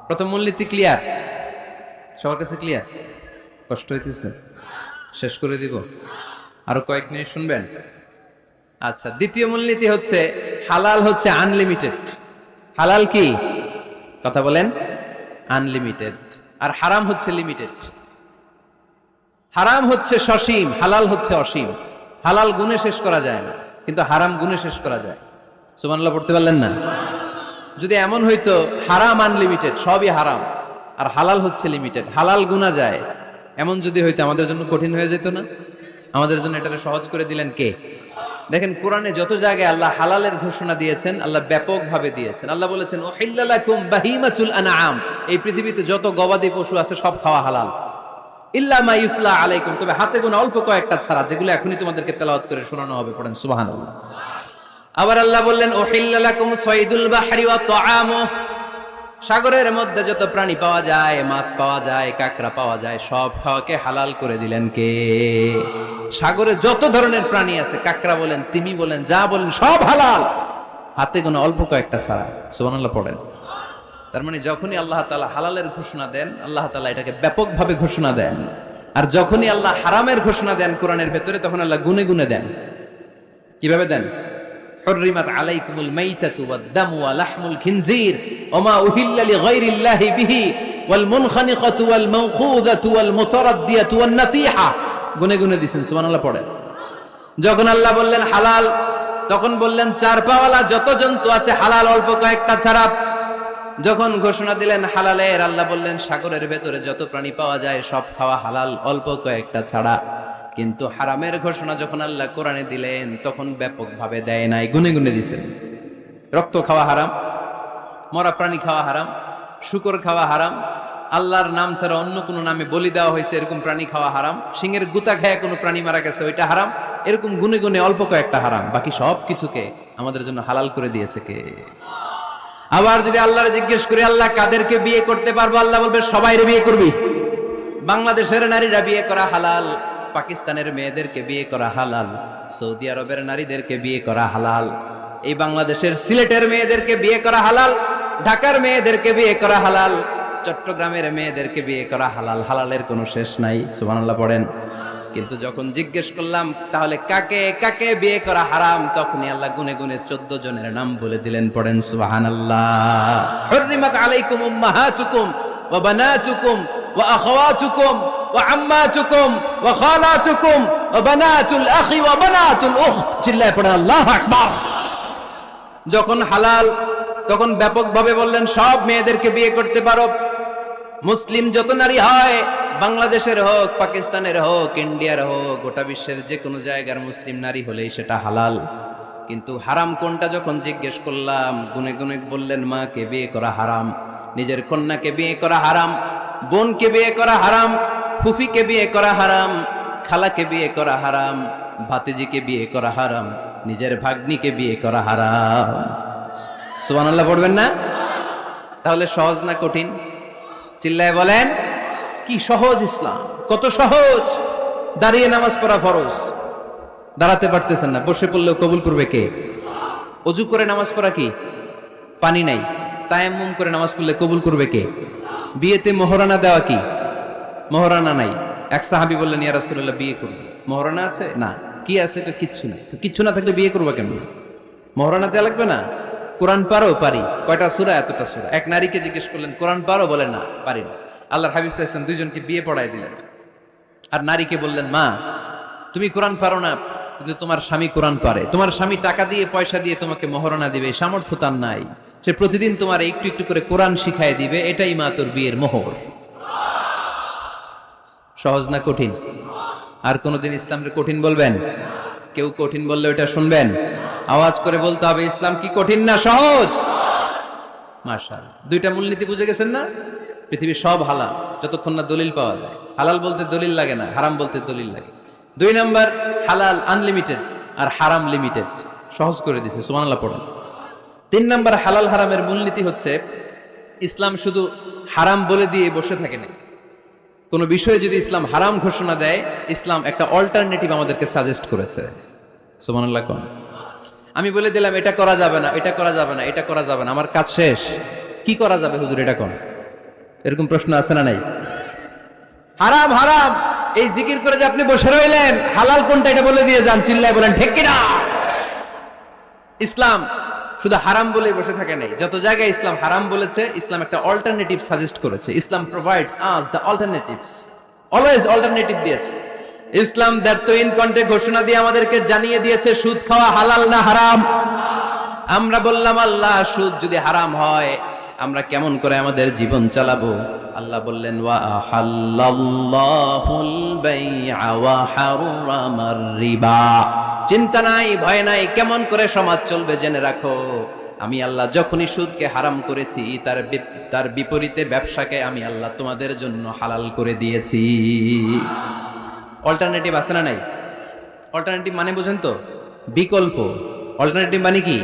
প্রথম মূলনীতি ক্লিয়ার? সবার কাছে ক্লিয়ার? কষ্ট হইতেছে? শেষ করে দিব? আরো কয়েক মিনিট শুনবেন? আচ্ছা, দ্বিতীয় মূলনীতি হচ্ছে হালাল হচ্ছে আনলিমিটেড। হালাল কি? কথা বলেন। আনলিমিটেড। আর হারাম হচ্ছে লিমিটেড। হারাম হচ্ছে সসীম, হালাল হচ্ছে অসীম। হালাল গুণে শেষ করা যায় না, কিন্তু হারাম গুণে শেষ করা যায়। সুবহানাল্লাহ পড়তে পারলেন না? যদি এমন হইতো হারাম আনলিমিটেড, সবই হারাম, আর হালাল হচ্ছে লিমিটেড, হালাল গুণা যায়, এমন যদি হইতো আমাদের জন্য কঠিন হয়ে যেত না? আমাদের জন্য এটাকে সহজ করে দিলেন কে? দেখেন, কোরআনে যত জায়গায় আল্লাহ হালালের ঘোষণা দিয়েছেন, আল্লাহ ব্যাপকভাবে দিয়েছেন। আল্লাহ বলেছেন, উহিল্লা লাকুম বাহিমাতুল আনআম, এই পৃথিবীতে যত গবাদি পশু আছে সব খাওয়া হালাল, ইল্লা মা ইউতলা আলাইকুম, তবে হাতে গোনা অল্প কয়েকটা ছাড়া, যেগুলো এখনই তোমাদেরকে তেলাওয়াত করে শোনানো হবে। পড়েন সুবহানাল্লাহ। আবার আল্লাহ বললেন, উহিল্লা লাকুম সাইদুল বাহরি ওয়া তাআমুহু, সাগরের মধ্যে যত প্রাণী পাওয়া যায়, মাছ পাওয়া যায়, কাঁকড়া পাওয়া যায়, সব খাওয়াকে হালাল করে দিলেন কে? সাগরে যত ধরনের প্রাণী আছে, কাঁকড়া বলেন, তিমি বলেন, যা বলেন, সব হালাল, হাতে গোনা অল্প কয়েকটা ছাড়া। সুবহানাল্লাহ পড়েন। তার মানে যখনই আল্লাহ তাআলা হালালের ঘোষণা দেন, আল্লাহ তাআলা এটাকে ব্যাপকভাবে ঘোষণা দেন। আর যখনই আল্লাহ হারামের ঘোষণা দেন কোরআনের ভেতরে, তখন আল্লাহ গুনে গুনে দেন। কিভাবে দেন? حرمت عليكم الميتة والدم ولحم الخنزير وما أهل لغير الله به والمنخنقة والموقوذة والمتردية والنطيحة, গুনে গুনে দিয়েছেন। সুবহানাল্লাহ পড়েন। যখন আল্লাহ বললেন হালাল, তখন বললেন চার পাওয়ালা যত জন্তু আছে হালাল, অল্প কয়েকটা ছাড়া। যখন ঘোষণা দিলেন হালালের, আল্লাহ বললেন সাগরের ভেতরে যত প্রাণী পাওয়া যায় সব খাওয়া হালাল, অল্প কয়েকটা ছাড়া। কিন্তু হারামের ঘোষণা যখন আল্লাহ কোরআনে দিলেন, তখন ব্যাপকভাবে দেয় নাই, গুনে গুনে দিয়েছেন। রক্ত খাওয়া হারাম, মরা প্রাণী খাওয়া হারাম, শূকর খাওয়া হারাম, আল্লাহর নাম ছাড়া অন্য কোনো নামে বলি দেওয়া হয়েছে এরকম প্রাণী খাওয়া হারাম, সিংহের গুতা খায় কোনো প্রাণী মারা গেছে ওইটা হারাম। এরকম গুনে গুনে অল্প কয়েকটা হারাম, বাকি সব কিছুকে আমাদের জন্য হালাল করে দিয়েছে কে? আবার যদি আল্লাহরে জিজ্ঞেস করি, আল্লাহ কাদেরকে বিয়ে করতে পারবো? আল্লাহ বলবে সবাইরে বিয়ে করবি। বাংলাদেশের নারীরা বিয়ে করা হালাল, পাকিস্তানের মেয়েদেরকে বিয়ে করা হালাল, সৌদি আরবের নারীদেরকে বিয়ে করা হালাল, এই বাংলাদেশের সিলেটের মেয়েদেরকে বিয়ে করা হালাল, ঢাকার মেয়েদেরকে বিয়ে করা হালাল, চট্টগ্রামের মেয়েদেরকে বিয়ে করা হালাল। হালালের কোনো শেষ নাই। সুবহানাল্লাহ পড়েন। কিন্তু যখন জিজ্ঞেস করলাম তাহলে কাকে কাকে বিয়ে করা হারাম, তখনই আল্লাহ গুনে গুনে 14 জনের নাম বলে দিলেন। পড়েন সুবহানাল্লাহ। হুররিমাত আলাইকুম উম্মাহাতুকুম ওয়া বানাতুকুম ওয়া আখাওয়াতুকুম ওয়া আম্মাতুকুম ওয়া খালাতুকুম ওয়া বানাতুল আখি ওয়া বানাতুল উখত। চিল্লায়ে পড়েন আল্লাহু আকবার। যখন হালাল, তখন ব্যাপকভাবে বললেন সব মেয়েদেরকে বিয়ে করতে পারো। মুসলিম যত নারী হয়, বাংলাদেশের হোক, পাকিস্তানের হোক, ইন্ডিয়ার হোক, গোটা বিশ্বের যে কোনো জায়গার মুসলিম নারী হলেই সেটা হালাল। কিন্তু হারাম কোনটা যখন জিজ্ঞেস করলাম, গুনে গুনে বললেন মাকে বিয়ে করা হারাম, নিজের কন্যাকে বিয়ে করা হারাম, বোনকে বিয়ে করা হারাম, ফুফিকে বিয়ে করা হারাম, খালাকে বিয়ে করা হারাম, ভাতিজিকে বিয়ে করা হারাম, নিজের ভাগ্নিকে বিয়ে করা হারাম। সুবহানাল্লাহ পড়বেন না? তাহলে সহজ না কঠিন? চিল্লায় বলেন। কি সহজ ইসলাম, কত সহজ। দাঁড়িয়ে নামাজ পড়া ফরজ, দাঁড়াতে পারতেছেন না, বসে পড়লেও কবুল করবে কে? অজু করে নামাজ পড়া কি পানি নাই, তায়াম্মুম করে নামাজ পড়লে কবুল করবে কে? বিয়েতে মোহরানা দেওয়া কি? মোহরানা নাই। এক সাহাবী বললেন, ইয়া রাসূলুল্লাহ, বিয়ে করব, মোহরানা আছে? না। কি আছে? কিচ্ছু নাই। তো কিচ্ছু না থাকলে বিয়ে করবা কেমন? মোহরানা দেওয়া লাগবে না? কোরআন পারো? পারি। কয়টা সূরা? এতটা সূরা। এক নারীকে জিজ্ঞেস করলেন, কোরআন পারো? বলে না, পারি না। আল্লাহর হাবিব সাল্লাল্লাহু আলাইহি ওয়াসাল্লাম দুইজনকে বিয়ে পড়ায় দিলেন। আর নারীকে বললেন, মা, তুমি কোরআন পারো না, কিন্তু তোমার স্বামী কোরআন পারে। তোমার স্বামী টাকা দিয়ে পয়সা দিয়ে তোমাকে মোহরানা দিবে, সামর্থ্য তার নাই। সে প্রতিদিন তোমার একটু একটু করে কোরআন শিখায় দিবে, এটাই মা তোর বিয়ের মোহর। সহজ না কঠিন? আর কোনদিন ইসলামকে কঠিন বলবেন? কেউ কঠিন বললে ওটা শুনবেন? আওয়াজ করে বলতে হবে, ইসলাম কি কঠিন না সহজ? মাশাআল্লাহ। দুইটা মূলনীতি বুঝে গেছেন না? পৃথিবীর সব হালাল যতক্ষণ না দলিল পাওয়া যায়। হালাল বলতে দলিল লাগে না, হারাম বলতে দলিল লাগে। 2 নাম্বার, হালাল আনলিমিটেড আর হারাম লিমিটেড। সহজ করে দিয়েছে, সুবহানাল্লাহ পড়েন। 3 নাম্বার, হালাল হারামের মূলনীতি হচ্ছে ইসলাম শুধু হারাম বলে দিয়ে বসে থাকে না। কোনো বিষয়ে যদি ইসলাম হারাম ঘোষণা দেয়, ইসলাম একটা অল্টারনেটিভ আমাদেরকে সাজেস্ট করেছে। সুবহানাল্লাহ কোন? আমি বলে দিলাম এটা করা যাবে না, এটা করা যাবে না, এটা করা যাবে না, আমার কাজ শেষ, কি করা যাবে হুজুর এটা কোন? এরকম প্রশ্ন আছে না নাই? হারাম হারাম এই জিকির করে যে আপনি বসে রইলেন, হালাল কোনটা এটা বলে দিয়ে যান, চিল্লায় বলেন ঠিক কিনা? ইসলাম শুধু হারাম বলে বসে থাকে নাই। যত জায়গায় ইসলাম হারাম বলেছে, ইসলাম একটা অল্টারনেটিভ সাজেস্ট করেছে। Islam provides us the alternatives, always alternative দিয়েছে। ইসলাম দ্যার্থইন কণ্ঠে ঘোষণা দিয়ে আমাদেরকে জানিয়ে দিয়েছে সুদ খাওয়া হালাল না হারাম। আমরা বললাম, আল্লাহ, সুদ যদি হারাম হয় আমরা কেমন করে আমাদের জীবন চালাবো? আল্লাহ বললেন, ওয়া আহাল্লাল্লাহুল বাই'a ওয়া হারামার রিবা। চিন্তা নাই, ভয় নাই, কেমন করে সমাজ চলবে জেনে রাখো। আমি আল্লাহ যখনই সুদকে হারাম করেছি, তার বিপরীতে ব্যবসাকে আমি আল্লাহ তোমাদের জন্য হালাল করে দিয়েছি। অল্টারনেটিভ আছে না নাই? অল্টারনেটিভ মানে বুঝেন তো? বিকল্প। অল্টারনেটিভ মানে কি?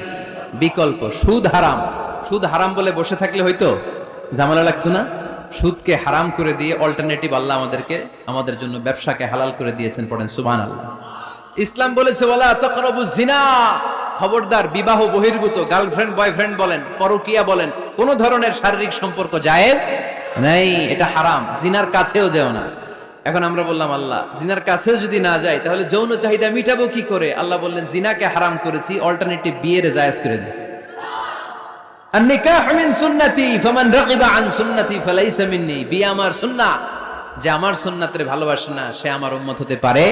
বিকল্প। সুদ হারাম, সুদ হারাম বলে বসে থাকলে হয়তো ঝামেলা লাগতো না? সুদকে হারাম করে দিয়ে অল্টারনেটিভ আল্লাহ আমাদেরকে, আমাদের জন্য ব্যবসাকে হালাল করে দিয়েছেন। পড়েন সুবহানাল্লাহ। ইসলাম বলেছে, ওয়ালা তাকরাবুজ জিনা, খবরদার বিবাহ বহির্ভূত, গার্লফ্রেন্ড বয়ফ্রেন্ড বলেন, পরকীয়া বলেন, কোন ধরনের শারীরিক সম্পর্ক জায়েজ নাই, এটা হারাম। জিনার কাছেও যেও না। এখন আমরা বললাম, আল্লাহ, জিনার কাছেও যদি না যাই তাহলে যৌন চাহিদা মিটাবো কি করে? আল্লাহ বললেন, জিনাকে হারাম করেছি, অল্টারনেটিভ বিয়ের জায়েজ করে দিয়েছি। আন-নিকাহু মিন সুন্নতি ফামান রাগিবা আন সুন্নতি ফালাইসা মিন্নি। বিয়ে আমার সুন্নাহ, যে আমার সুন্নাতের ভালোবাসে না সে আমার উম্মত হতে পারে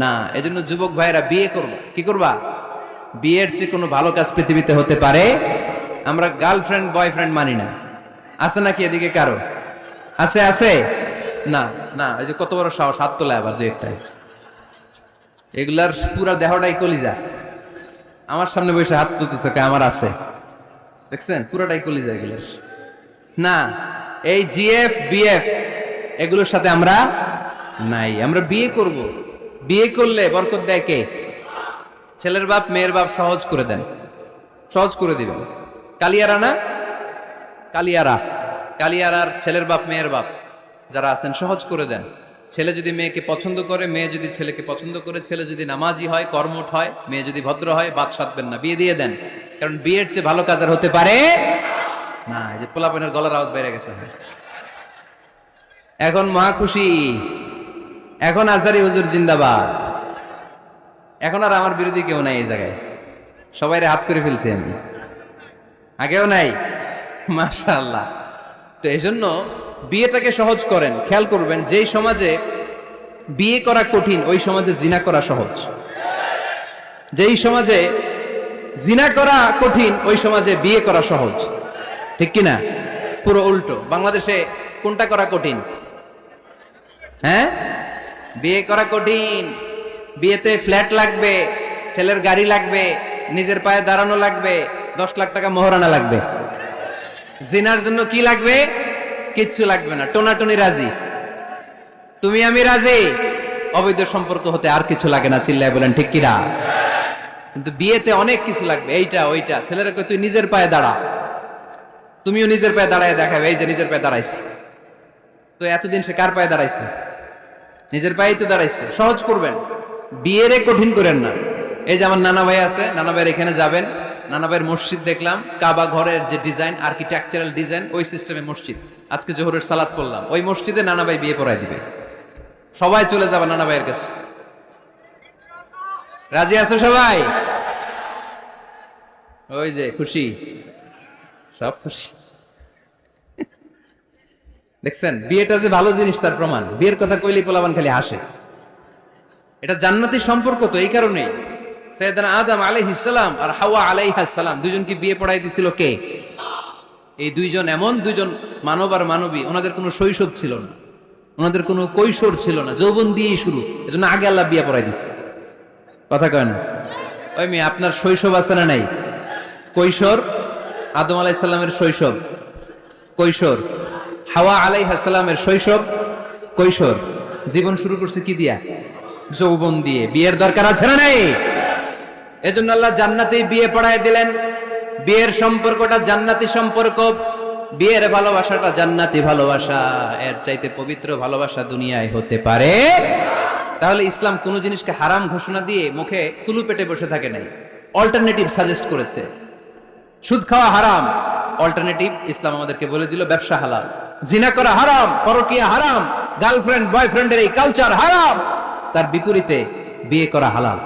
না। এজন্য যুবক ভাইরা বিয়ে করবা। কি করবা? বিয়ের চেয়ে কোনো ভালো কাজ পৃথিবীতে হতে পারে? আমরা গার্লফ্রেন্ড বয়ফ্রেন্ড মানি না। আছে নাকি এদিকে কারো? আছে? আছে না? না, এই যে কত বড় সাহস, হাত তোলা আবার যে একটাই। এগুলার পুরা দেহটাই কলিজা। আমার সামনে বসে হাত তুলতেছে, আমার আছে, দেখছেন? পুরাটাই কলিজা এগুলোর। না, এই জিএফ বিএফ এগুলোর সাথে আমরা নাই। আমরা বিয়ে করব, বিয়ে করলে বরকত দেয় কে? ছেলের বাপ মেয়ের বাপ সহজ করে দেন, সহজ করে দিবেন। কালিয়ারা না? কালিয়ারা, কালিয়ারার ছেলের বাপ মেয়ের বাপ যারা আছেন সহজ করে দেন। ছেলে যদি মেয়েকে পছন্দ করে, মেয়ে যদি ছেলেকে পছন্দ করে, ছেলে যদি নামাজি হয়, কর্মঠ হয়, মেয়ে যদি ভদ্র হয়, বাদ সাধবেন না, বিয়ে দিয়ে দেন। কারণ বিয়ের চেয়ে ভালো কাজ আর হতে পারে না। এই যে পোলাপানের গলার আওয়াজ বেড়ে গেছে, এখন মহা খুশি, এখন আজারি হুজুর জিন্দাবাদ। এখন আর আমার বিরোধী কেউ নাই এই জায়গায়, সবাই হাত করে ফেলছি আমি, আগেও নাই। মাশাআল্লাহ। তো এই জন্য বিয়েটাকে সহজ করেন। খেয়াল করবেন, যেই সমাজে বিয়ে করা কঠিন ওই সমাজে জিনা করা সহজ। যেই সমাজে জিনা করা কঠিন ওই সমাজে বিয়ে করা সহজ। ঠিক কিনা? পুরো উল্টো। বাংলাদেশে কোনটা করা কঠিন? হ্যাঁ, বিয়ে করা কঠিন। বিয়েতে ফ্ল্যাট লাগবে, ছেলের গাড়ি লাগবে, নিজের পায়ে দাঁড়ানো লাগবে, 10 লাখ টাকা মোহরানা লাগবে। জিনার জন্য কি লাগবে? কিচ্ছু লাগবে না, টোনাটুনি রাজি, তুমি আমি রাজি, অবৈধ সম্পর্ক হতে আর কিছু লাগে না। চিল্লায় বলেন ঠিক কিনা? কিন্তু বিয়েতে অনেক কিছু লাগবে, এইটা ওইটা। ছেলেরা কই তুই নিজের পায়ে দাঁড়া, তুমিও নিজের পায়ে দাঁড়ায় দেখাবে, এই যে নিজের পায়ে দাঁড়াইছে। তো এতদিন সে কার পায়ে দাঁড়াইছে? নিজের পায়েই তো দাঁড়াইছে। সহজ করবেন, বিয়েরে কঠিন করেন না। এই যে আমার নানা ভাই আছে, নানা ভাইয়ের এখানে যাবেন, নানা ভাইয়ের মসজিদ দেখলাম, কাবা ঘরের যে ডিজাইন, আর্কিটেকচারাল ডিজাইন, ওই সিস্টেমে মসজিদ। আজকে জোহরের সালাত করলাম, ওই মসজিদে নানা ভাই বিয়ে পড়ায় দিবে। সবাই চলে যাবে নানা ভাইয়ের কাছে। রাজি আছো সবাই? ওই যে খুশি, সব খুশি। দেখছেন বিয়েটা যে ভালো জিনিস তার প্রমাণ। বিয়ের কথা কইলেই পোলাপান খালি হাসে। এটা জান্নাতি সম্পর্ক তো এই কারণেই। সাইয়েদনা আদম আলাইহিস সালাম আর হাওয়া আলাইহাস সালাম দুইজনকে বিয়ে পড়াই দিছিল কে? এই দুইজন এমন দুইজন মানব আর মানবী, ওনাদের কোনো শৈশব ছিল না, ওনাদের কোনো কৈশোর ছিল না, যৌবন দিয়েই শুরু। এজন্য আগে আল্লাহ বিয়ে পড়াই দিছে। কথা কয় না? ওই মেয়ে, আপনার শৈশব আছে না নাই? কৈশোর আদম আলাইহিস সালামের শৈশব, কৈশোর হাওয়া আলাইহিস সালামের শৈশব, কৈশোর। জীবন শুরু করছে কি দিয়া? যৌবন দিয়ে। বিয়ের দরকার আছে না নাই? এজন্য আল্লাহ জান্নাতেই বিয়ে পড়ায় দিলেন। বিয়ের সম্পর্কটা জান্নাতি সম্পর্ক, বিয়ের ভালোবাসাটা জান্নাতি ভালোবাসা। এর চাইতে পবিত্র ভালোবাসা দুনিয়ায় হতে পারে? তাহলে ইসলাম কোন জিনিসকে হারাম ঘোষণা দিয়ে মুখে কুলু পেটে বসে থাকে নাই, অল্টারনেটিভ সাজেস্ট করেছে। সুদ খাওয়া হারাম, অল্টারনেটিভ ইসলাম আমাদেরকে বলে দিল ব্যবসা হালাল। জিনা করা হারাম, পরকিয়া হারাম, গার্লফ্রেন্ড বয়ফ্রেন্ডের এই কালচার হারাম, তার বিপরীতে বিয়ে করা হালাল।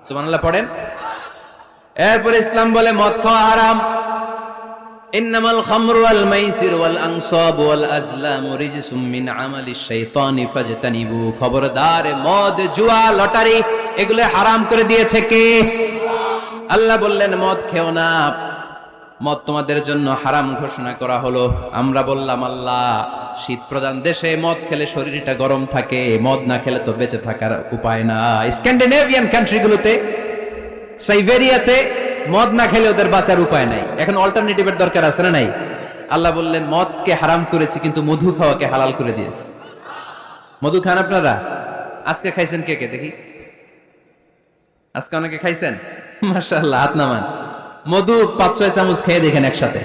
সুবহানাল্লাহ পড়েন। এরপরে ইসলাম বলে মদ খাওয়া হারাম। ইন্নামাল খামরু ওয়াল মাইসির ওয়াল আনসাব ওয়াল আজলামু রিজসুম মিন আমালিশ শাইতানি ফাজতানিবু। খবরদার, মদ, জুয়া, লটারি এগুলো হারাম করে দিয়েছে কে? আল্লাহ বললেন মদ খেও না, মদ তোমাদের জন্য হারাম ঘোষণা করা হলো। আমরা বললাম আল্লাহ, শীত প্রধান দেশে মদ খেলে শরীরটা গরম থাকে, মদ না খেলে তো বেঁচে থাকার উপায় না। স্ক্যান্ডিনেভিয়ান কান্ট্রিগুলোতে, সাইবেরিয়াতে মদ না খেলে ওদের বাঁচার উপায় নাই। এখন অল্টারনেটিভের দরকার আছে না নাই? আল্লাহ বললেন মদকে হারাম করেছি, কিন্তু মধু খাওয়াকে হালাল করে দিয়েছি। মধু খান আপনারা? আজকে খাইছেন কে কে দেখি? আজকে অনেকে খাইছেন? মাশাআল্লাহ, হাত নামান। মধু 5-6 চামচ খেয়ে দেখেন একসাথে।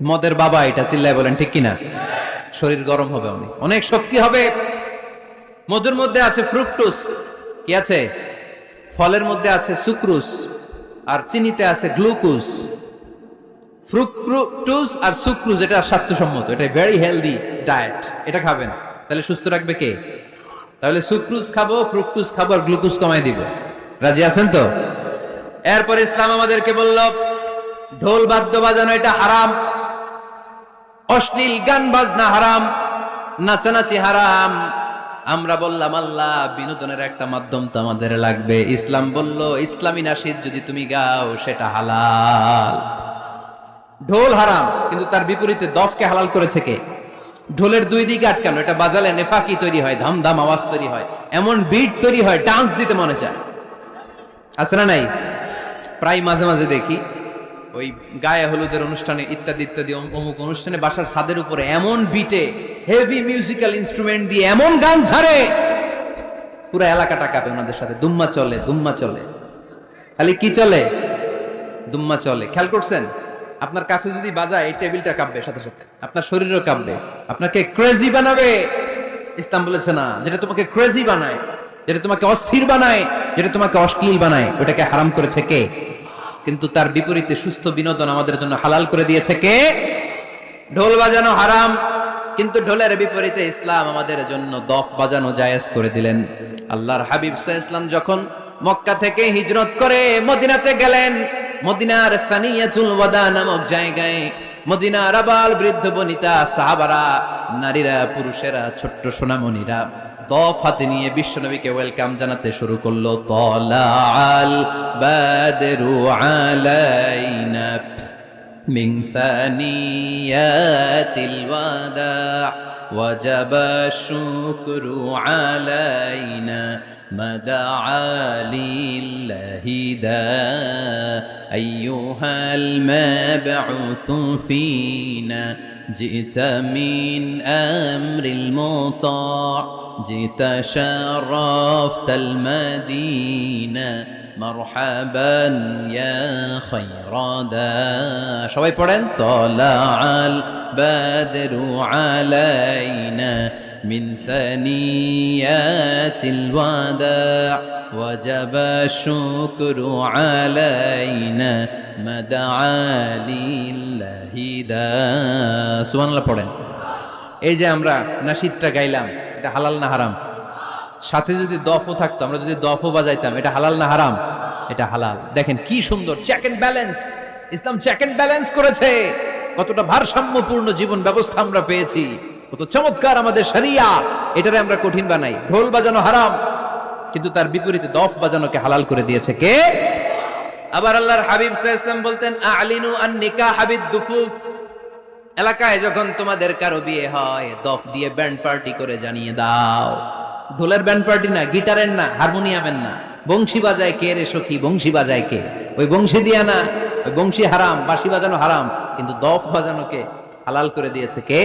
মদের বাবা এটা, চিল্লায় বলেন ঠিক কিনা? শরীর গরম হবে, অনেক অনেক শক্তি হবে। মধুর মধ্যে আছে ফ্রুকটোজ। কি আছে? ফলের মধ্যে আছে সুক্রোজ, আর চিনিতে আছে গ্লুকোজ। ফ্রুকটোজ আর সুক্রোজ এটা স্বাস্থ্যসম্মত, এটা ভেরি হেলদি ডায়েট। এটা খাবেন, তাহলে সুস্থ রাখবে কে? তাহলে সুক্রোজ খাবো, ফ্রুকটোজ খাবো, আর গ্লুকোজ কমাই দিব। রাজি আছেন তো? এরপর ইসলাম আমাদেরকে বলল ঢোল বাদ্য বাজানো এটা হারাম, অশ্লীল গান বাজনা হারাম, নাচানাচি হারাম। আমরা বললাম আল্লাহ, বিনোদনের একটা মাধ্যম তো আমাদের লাগবে। ইসলাম বলল ইসলামী নাশিদ যদি তুমি গাও সেটা হালাল। ঢোল হারাম, কিন্তু তার বিপরীতে দফকে হালাল করেছে কে? ঢোলের দুই দিকে আটকানো, এটা বাজালে নেফাকি তৈরি হয়, ধামধাম আওয়াজ তৈরি হয়, এমন বিট তৈরি হয় ডান্স দিতে মনে চায়। আছে না নাই? প্রায় মাঝে মাঝে দেখি ওই গায়ে হলুদের অনুষ্ঠানে ইত্যাদি ইত্যাদি অমুক অনুষ্ঠানে বাসার ছাদের উপরে এমন বিটে হেভি মিউজিক্যাল ইনস্ট্রুমেন্ট দিয়ে এমন গান ছাড়ে, পুরো এলাকাটা কাঁপে ওনাদের সাথে। দুম্মা চলে, দুম্মা চলে, খালি কি চলে? দুম্মা চলে। খেয়াল করছেন? আপনার কাছে যদি বাজায় এই টেবিলটা কাঁপবে, সাথে সাথে আপনার শরীরও কাঁপবে, আপনাকে ক্রেজি বানাবে। ইসলাম বলেছে না, যেটা তোমাকে ক্রেজি বানায়, যেটা তোমাকে অস্থির বানায়, যেটা তোমাকে অশ্লীল বানায়, ওটাকে হারাম করেছে কে? কিন্তু তার বিপরীতে সুস্থ বিনোদন আমাদের জন্য হালাল করে দিয়েছে কে? ঢোল বাজানো হারাম, কিন্তু ঢোলের বিপরীতে ইসলাম আমাদের জন্য দফ বাজানো জায়েজ করে দিলেন। আল্লাহর হাবিব সাল্লাল্লাহু আলাইহি ওয়াসাল্লাম যখন মক্কা থেকে হিজরত করে মদিনাতে গেলেন, মদিনার সানিয়াতুল ওয়াদা নামক জায়গায় মদিনার আবাল বৃদ্ধ বনিতা, সাহাবারা, নারীরা, পুরুষেরা, ছোট্ট সোনামণিরা দফ হাতে নিয়ে বিশ্বনবীকে ওয়েলকাম জানাতে শুরু করলো। তালাআল বাদরু আলাইনা মিন সানিয়াতিল ওয়াদা ওয়াজাবা শুকরু আলাইনা মাদাআ লিল্লাহি দা আইয়ুহাল মাবউসু ফিনা জিতা মিন আমরিল মুতা' جئت شرفت المدينة مرحبا يا خير دا সবাই পড়েন طلع البدر علينا من ثنيات الوداع وجب الشكر علينا ما دعا لله دا সুবহানাল্লাহ পড়েন। এই যে আমরা নাশিদটা গাইলাম, এটা হালাল না হারাম? সাথে যদি দফও থাকতো, আমরা যদি দফও বাজাইতাম, এটা হালাল না হারাম? এটা হালাল। দেখেন কি সুন্দর check and balance, Islam check and balance করেছে। কতটা ভারসাম্যপূর্ণ জীবন ব্যবস্থা আমরা পেয়েছি, কত চমৎকার আমাদের শরিয়া। এটারে আমরা কঠিন বানাই, ঢোল বাজানো হারাম, কিন্তু তার বিপরীতে দফ বাজানোকে হালাল করে দিয়েছে কে? আবার আল্লাহর হাবিব সাল্লাল্লাহু আলাইহি ওয়াসাল্লাম বলতেন, আ'লিনু আন নিকাহ বিদ-দুফুফ। এলাকায় যখন তোমাদের কারো বিয়ে হয়, দফ দিয়ে ব্যান্ড পার্টি করে জানিয়ে দাও। ঢোলের ব্যান্ড পার্টি না, গিটারের না, হারমোনিয়ামের না, বংশী বাজায় কে রে সখী, বংশী বাজায় কে? ওই বংশী দিয়া না, ওই বংশী হারাম, বাঁশি বাজানো হারাম, কিন্তু দফ বাজানোকে হালাল করে দিয়েছে কে?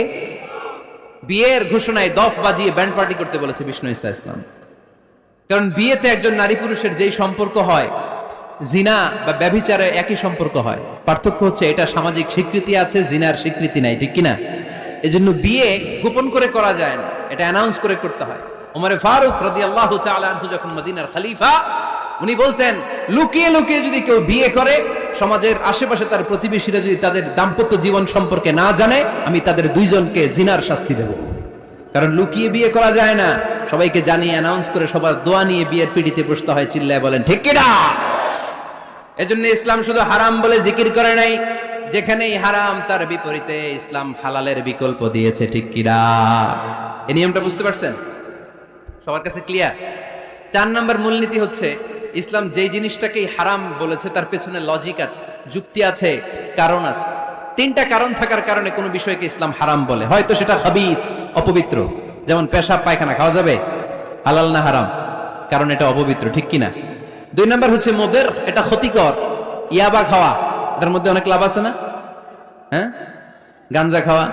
বিয়ের ঘোষণায় দফ বাজিয়ে ব্যান্ড পার্টি করতে বলেছে বিষ্ণু ঈসা ইসলাম। কারণ বিয়েতে একজন নারী পুরুষের যেই সম্পর্ক হয়, জিনা বা ব্যভিচারে একই সম্পর্ক হয়। পার্থক্য হচ্ছে এটা সামাজিক স্বীকৃতি আছে, জিনার স্বীকৃতি নাই, ঠিক কিনা? এজন্য বিয়ে গোপন করে করা যায় না, এটা অ্যানাউন্স করে করতে হয়। ওমর ফারুক রাদিয়াল্লাহু তাআলা আনহু যখন মদিনার খলিফা, উনি বলতেন, লুকিয়ে লুকিয়ে যদি কেউ বিয়ে করে, সমাজের আশেপাশে তার প্রতিবেশীরা যদি তাদের দাম্পত্য জীবন সম্পর্কে না জানে, আমি তাদের দুইজনকে জিনার শাস্তি দেব। কারণ লুকিয়ে বিয়ে করা যায় না, সবাইকে জানিয়ে অ্যানাউন্স করে সবার দোয়া নিয়ে বিয়ের পিড়িতে বসতে হয়। চিল্লায় বলেন ঠিক কিনা? এজন্য ইসলাম শুধু হারাম বলে জিকির করে নাই, যেখানেই হারাম তার বিপরীতে ইসলাম হালালের বিকল্প দিয়েছে, ঠিক কিনা? এই নিয়মটা বুঝতে পারছেন? সবার কাছে ক্লিয়ার? 4 নম্বর মূলনীতি হচ্ছে, ইসলাম যেই জিনিসটাকেই হারাম বলেছে তার পেছনে লজিক আছে, যুক্তি আছে, কারণ আছে। 3টা কারণ থাকার কারণে কোনো বিষয়কে ইসলাম হারাম বলে। হয়তো সেটা খাবিস, অপবিত্র, যেমন পেশাব পায়খানা খাওয়া যাবে, হালাল না হারাম? কারণ এটা অপবিত্র, ঠিক কিনা? 2 নম্বর হচ্ছে মুদির, এটা ক্ষতিকর। ইয়াবা খাওয়া, এটার মধ্যে অনেক লাভ আছে না? হ্যাঁ, গাঞ্জা খাওয়া,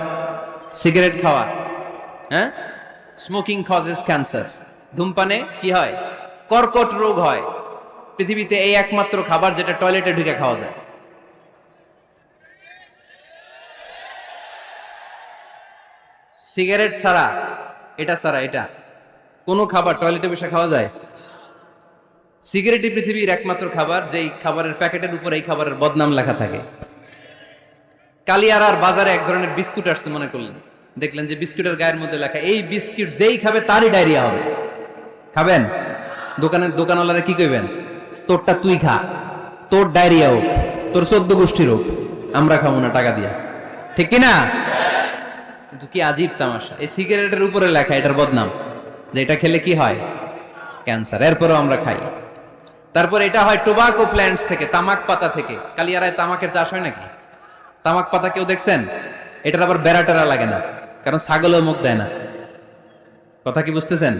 সিগারেট খাওয়া, হ্যাঁ, স্মোকিং কজেস ক্যান্সার। ধূমপানে কি হয়? কর্কট রোগ হয়। পৃথিবীতে এই একমাত্র খাবার যেটা টয়লেটে ঢুকে খাওয়া যায়। সিগারেট ছাড়া, এটা ছাড়া, এটা কোনো খাবার টয়লেটে বসে খাওয়া যায়? সিগারেটই পৃথিবীর একমাত্র খাবার যেই খাবারের প্যাকেটের উপর এই খাবারের বদনাম লেখা থাকে। কালিয়ারার বাজারে এক ধরনের বিস্কুট আসছে মনে করলেন, দেখলেন যে বিস্কুটের গায়ের মধ্যে লেখা, এই বিস্কুট যেই খাবে তারই ডায়রিয়া হবে। খাবেন? দোকানওয়ালারা কি কইবেন? তোরটা তুই খা, তোর ডায়রিয়া হোক, তোর 14 গোষ্ঠীর হোক, আমরা খাবো না টাকা দিয়া, ঠিক কিনা? কিন্তু কি আজীব তামাশা, এই সিগারেটের উপরে লেখা এটার বদনাম, যে এটা খেলে কি হয়? ক্যান্সার। এরপরও আমরা খাই। তারপর এটা হয় টোবাকো প্ল্যান্টস থেকে, তামাক পাতা থেকে। কালিয়ারায় তামাকের চাষ হয় নাকি? তামাক পাতা কেউ দেখছেন? এটার আবার বেড়াটেরা লাগে না, কারণ ছাগলেও মুখ দেয় না। কথা কি বুঝতেছেন?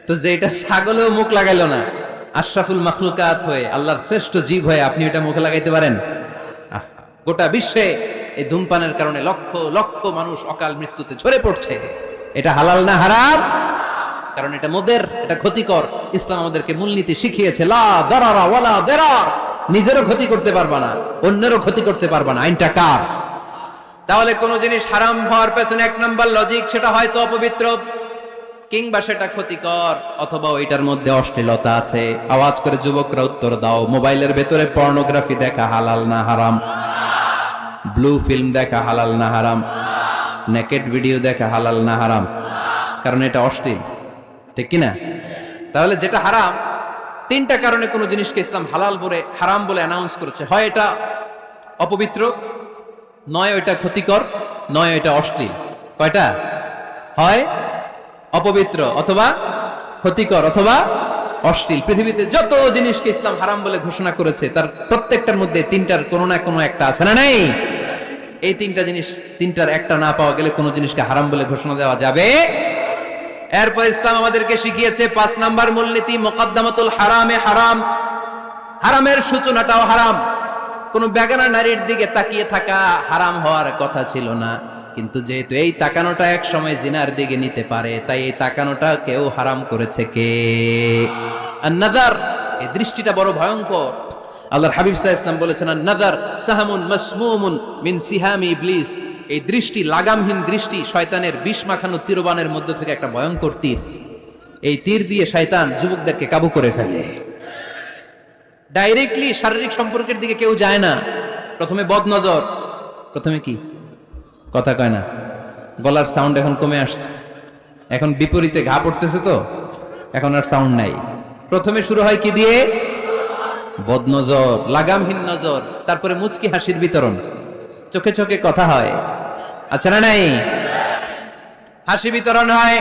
তো যে এটা ছাগলেও মুখ লাগাইলো না, আশরাফুল মাখলুকাত হয়ে, আল্লাহর শ্রেষ্ঠ জীব হয়ে আপনি এটা মুখে লাগাইতে পারেন? গোটা বিশ্বে এই ধূমপানের কারণে লক্ষ লক্ষ মানুষ অকাল মৃত্যুতে ঝরে পড়ছে। এটা হালাল না হারাম? কারণ এটা মুদির, এটা ক্ষতিকর। ইসলাম আমাদেরকে মূলনীতি শিখিয়েছে, লা দারারা ওয়ালা দিরার। নিজেরও ক্ষতি করতে পারবা না, অন্যেরও ক্ষতি করতে পারবা না। আইনটা কার? তাহলে কোন জিনিস হারাম হওয়ার পেছনে 1 নাম্বার লজিক, সেটা হয়তো অপবিত্র, কিংবা সেটা ক্ষতিকর, অথবা ওইটার মধ্যে অশ্লীলতা আছে। আওয়াজ করে যুবকরা উত্তর দাও, মোবাইলের ভেতরে পর্নোগ্রাফি দেখা হালাল না হারাম? ব্লু ফিল্ম দেখা হালাল না হারাম? নেকেড ভিডিও দেখা হালাল না হারাম? কারণ এটা অশ্লীল, ঠিক কিনা? তাহলে যেটা হারাম, 3টা কারণে কোন জিনিসকে ইসলাম হালাল বলে, হারাম বলে অ্যানাউন্স করেছে। হয় এটা অপবিত্র, নয় ওইটা ক্ষতিকর, নয় ওইটা অশ্লীল। কয়টা? হয় অপবিত্র, অথবা ক্ষতিকর, অথবা অশ্লীল। পৃথিবীতে যত জিনিসকে ইসলাম হারাম বলে ঘোষণা করেছে তার প্রত্যেকটার মধ্যে 3টার কোনো না কোনো একটা আছে না নাই? এই 3টা জিনিস, 3টার একটা না পাওয়া গেলে কোনো জিনিসকে হারাম বলে ঘোষণা দেওয়া যাবে? এরপর ইসলাম আমাদেরকে শিখিয়েছে 5 নাম্বার মূলনীতি, মুকদ্দামাতুল হারামে হারাম। হারামের সূচনাটাও হারাম। কোন বেগানা নারীর দিকে তাকিয়ে থাকা হারাম হওয়ার কথা ছিল না, কিন্তু যেহেতু এই তাকানোটা এক সময় জিনার দিকে নিতে পারে, তাই এই তাকানোটা কেউ হারাম করেছে কে? আন-নাযার, এই দৃষ্টিটা বড় ভয়ঙ্কর। আল্লাহর হাবিব সাল্লাল্লাহু আলাইহি ওয়াসাল্লাম বলেছেন, আন-নাযার সাহামুন মাসমুমুন মিন সিহামি ইবলিস। এই দৃষ্টি, লাগামহীন দৃষ্টি শয়তানের বিষ মাখানো তীরবানের মধ্যে থেকে একটা ভয়ঙ্কর তীর। এই তীর দিয়ে শয়তান যুবকদেরকে কাবু করে ফেলে। ডাইরেক্টলি শারীরিক সম্পর্কের দিকে কেউ যায় না, প্রথমে বদনজর, প্রথমে কি কথা কয় না, গলার সাউন্ড এখন কমে আসছে, এখন বিপরীতে ঘা পড়তেছে, তো এখন আর সাউন্ড নাই। প্রথমে শুরু হয় কি দিয়ে? বদনজর, লাগামহীন নজর, তারপরে মুচকি হাসির বিতরণ, চোখে চোখে কথা হয়, আচ্ছা না নাই? হাসি বিতরণ হয়,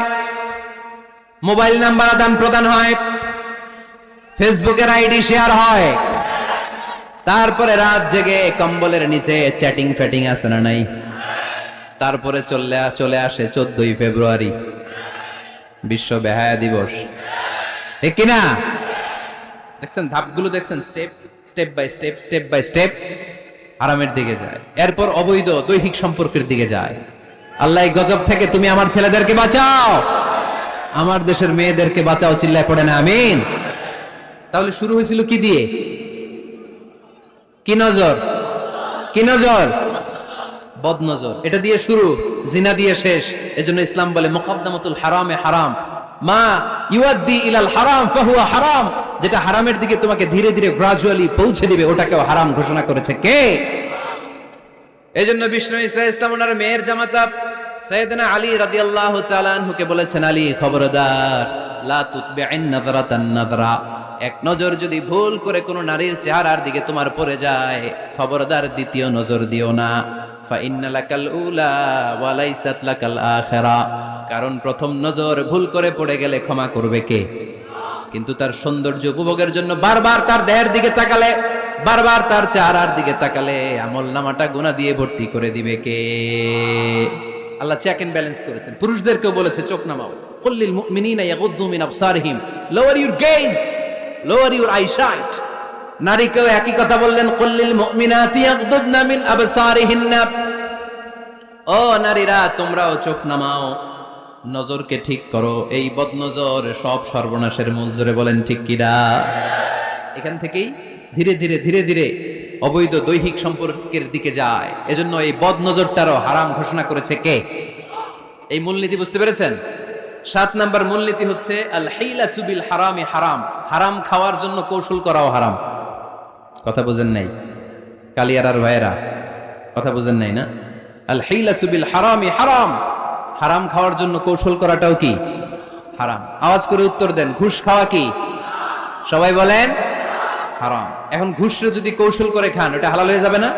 মোবাইল নাম্বার আদান প্রদান হয়, ফেসবুকের আইডি শেয়ার হয়, তারপরে রাত জেগে কম্বলের নিচে চ্যাটিং ফ্যাটিং আছে না নাই? তারপরে চলে আসে 14ই ফেব্রুয়ারি, বিশ্ব বেহায়া দিবস, ঠিক কিনা? দেখছেন ধাপগুলো, দেখছেন স্টেপ বাই স্টেপ হারামের দিকে যায়, এরপর অবৈধ দৈহিক সম্পর্কের দিকে যায়। আল্লাহ এই গজব থেকে তুমি আমার ছেলেদেরকে বাঁচাও, আমার দেশের মেয়েদেরকে বাঁচাও, চিল্লায় পড়ে না আমিন। তাহলে শুরু হয়েছিল কি দিয়ে? কি নজর? কি নজর? বদনজর, এটা দিয়ে শুরু, জিনা দিয়ে শেষ। এজন্য ইসলাম বলে মুকদ্দামাতুল হারামে হারাম, মা ইউআদ্দি ইলাল হারাম ফাহুয়া হারাম, যেটা হারামের দিকে তোমাকে ধীরে ধীরে গ্রাজুয়ালি পৌঁছে দিবে, ওটাকেও হারাম ঘোষণা করেছে কে? এজন্য বিষ্ণু ঈসা ইসলাম ওনার মেয়ের জামাতা সাইয়েদনা আলী রাদিয়াল্লাহু তাআলা আনহুকে বলেছেন, আলী খবরদার, লা তুতবি'ন নাযরাতান নাযরা, এক নজর যদি ভুল করে কোনো নারীর চেহারার দিকে তোমার পড়ে যায়, খবরদার দ্বিতীয় নজর দিও না। ফা ইন্না লাকাল উলা ওয়া লাইসাত লাকাল আখিরা, কারণ প্রথম নজর ভুল করে পড়ে গেলে ক্ষমা করবে কে? কিন্তু তার সৌন্দর্য উপভোগের জন্য বারবার তার দেহের দিকে তাকালে, বারবার তার চেহারার দিকে তাকালে আমলনামাটা গুনাহ দিয়ে ভর্তি করে দিবে কে? আল্লাহ চেক এন্ড ব্যালেন্স করেছেন। পুরুষদেরকেও বলেছে চোখ নামাও, কুল্লিল মুমিনিনা ইয়াগুদ্দু মিন আবসারিহিম, lower your gaze, lower your eyesight. নারীকেও একই কথা বললেন, কুল্লিল মুমিনাতি ইয়াগুদ্দুনা মিন আবসারিহিন্না, ও নারীরা তোমরাও চোখ নামাও, নজরকে ঠিক করো। এই বদনজর সব সর্বনাশের মূল। জোরে বলেন ঠিক কিনা? এখান থেকেই ধীরে ধীরে ধীরে ধীরে অবৈধ দৈহিক সম্পর্কের দিকে যায়। এজন্য এই বদনজরটারও হারাম ঘোষণা করেছে কে? এই মূলনীতি বুঝতে পেরেছেন? 7 নাম্বার মূলনীতি হচ্ছে আল হিলাতু বিল হারামি হারাম, হারাম খাওয়ার জন্য কৌশল করাও হারাম। কথা বুঝেন নাই কালিয়ারার ভাইয়েরা? কথা বুঝেন নাই না? আল হিলাতু বিল হারামি হারাম, হারাম খাওয়ার জন্য কৌশল করাটাও কি হারাম? আওয়াজ করে উত্তর দেন, ঘুষ খাওয়া কি? সবাই বলেন হারাম। এখন ঘুষরে যদি কৌশল করে খান, ওটা হালাল হয়ে যাবে না?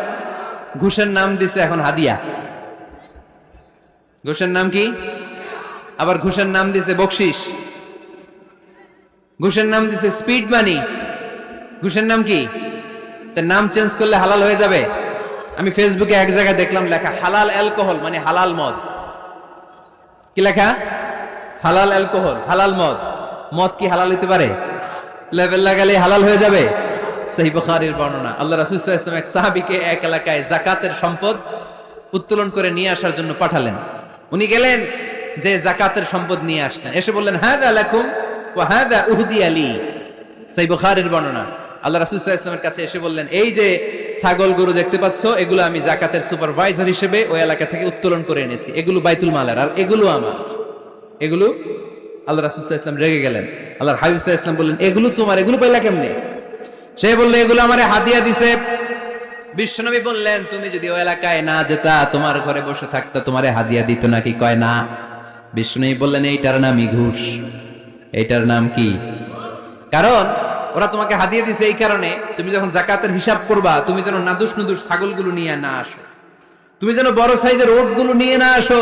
ঘুষের নাম দিছে এখন হাদিয়া। ঘুষের নাম কি? আবার ঘুষের নাম দিছে বকশিস, ঘুষের নাম দিছে স্পিড মানি। ঘুষের নাম কি? তার নাম চেঞ্জ করলে হালাল হয়ে যাবে? আমি ফেসবুকে এক জায়গায় দেখলাম লেখা হালাল অ্যালকোহল, মানে হালাল মদ। কি লেখা? হালাল অ্যালকোহল, হালাল মদ। মদ কি হালাল হতে পারে? লেবেল লাগালে হালাল হয়ে যাবে? সহিহ বুখারীর বর্ণনা, আল্লাহ রাসূল সাল্লাল্লাহু আলাইহি ওয়াসাল্লাম এক সাহাবীকে এক এলাকায় যাকাতের সম্পদ উত্তোলন করে নিয়ে আসার জন্য পাঠালেন। উনি গেলেন, যে যাকাতের সম্পদ নিয়ে আসলেন, এসে বললেন হাযা লাকুম ওয়া হাযা উহদিয়া লি। সহিহ বুখারীর বর্ণনা, আল্লাহ রাসূল সাল্লাল্লাহু আলাইহি ওয়াসাল্লামের কাছে এসে বললেন, এই যে ছাগল গরু দেখতে পাচ্ছ, এগুলো আমি যাকাতের সুপারভাইজার হিসেবে ওই এলাকা থেকে উত্তোলন করে এনেছি, এগুলো বাইতুল মালের, আর এগুলো আমার। এগুলো আল্লাহ রাসূল সাল্লাল্লাহু আলাইহি ওয়াসাল্লাম রেগে গেলেন। আল্লাহর হাবিব সাল্লাল্লাহু আলাইহি ওয়াসাল্লাম বললেন, এগুলো তোমার, এগুলো পাইলা কেমনে? সে বলল, এগুলো আমারে হাদিয়া দিছে। বিশ্বনবী বললেন, তুমি যদি ওই এলাকায় না যেতা, তোমার ঘরে বসে থাকতা, তোমারে হাদিয়া দিত নাকি? কয় না। বিশ্বনবী বললেন, এইটার নামই ঘুষ। এইটার নাম কি? কারণ ওরা তোমাকে হাদিয়া দিছে এই কারণে, তুমি যখন যাকাতের হিসাব করবা, তুমি যেন নাদুস নুদুস ছাগলগুলো নিয়ে না আসো, তুমি যেন বড় সাইজের ওটগুলো নিয়ে না আসো,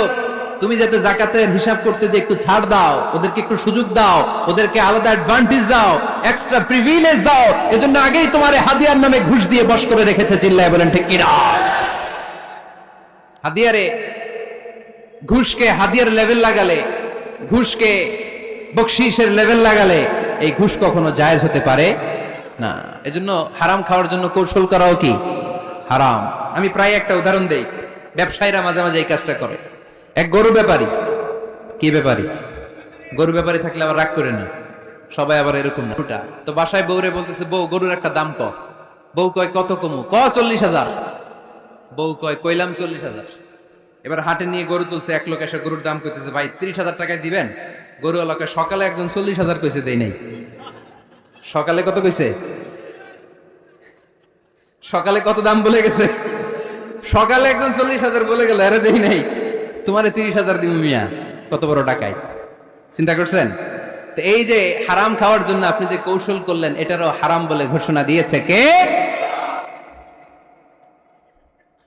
তুমি যাতে যাকাতের হিসাব করতে যে একটু ছাড় দাও, ওদেরকে একটু সুযোগ দাও, ওদেরকে আলাদা অ্যাডভান্টেজ দাও, এক্সট্রা প্রিভিলেজ দাও, এজন্য আগেই তোমার হাদিয়ার নামে ঘুষ দিয়ে বশ করে রেখেছে। চিল্লায় বলেন ঠিক কিনা? হাদিয়ারে ঘুষকে হাদিয়ার লেভেল লাগালে, ঘুষকে বকশিসের লেভেল লাগালে এই ঘুষ কখনো জায়েজ হতে পারে না। এজন্য হারাম খাওয়ার জন্য কৌশল করাও কি হারাম। আমি প্রায় একটা উদাহরণ দেই, ব্যবসায়ীরা মাঝে মাঝে এই কাজটা করে। এক গরু ব্যাপারী, কি ব্যাপারী? গরু ব্যাপারী থাকলে আবার রাগ করে না, সবাই আবার এরকম না। তো বাসায় বউরে বলতেছে, বউ গরুর একটা দাম ক। বউ কয় কত কমু? ক 40,000। বউ কয় কইলাম 40,000। এবার হাটে নিয়ে গরু তুলছে, এক লোক এসে গরুর দাম কইতেছে, ভাই 30,000 টাকায় দিবেন? গরুওয়ালাকে সকালে একজন 40,000 কইছে, দেই নাই। সকালে কত কইছে? সকালে কত দাম বলে গেছে? সকালে একজন 40,000 বলে গেল, আরে দেই নাই, তোমারে 30,000 দিব মিয়া। কত বড় টাকায়, চিন্তা করছেন? তো এই যে হারাম খাওয়ার জন্য আপনি যে কৌশল করলেন, এটারও হারাম বলে ঘোষণা দিয়েছে কে?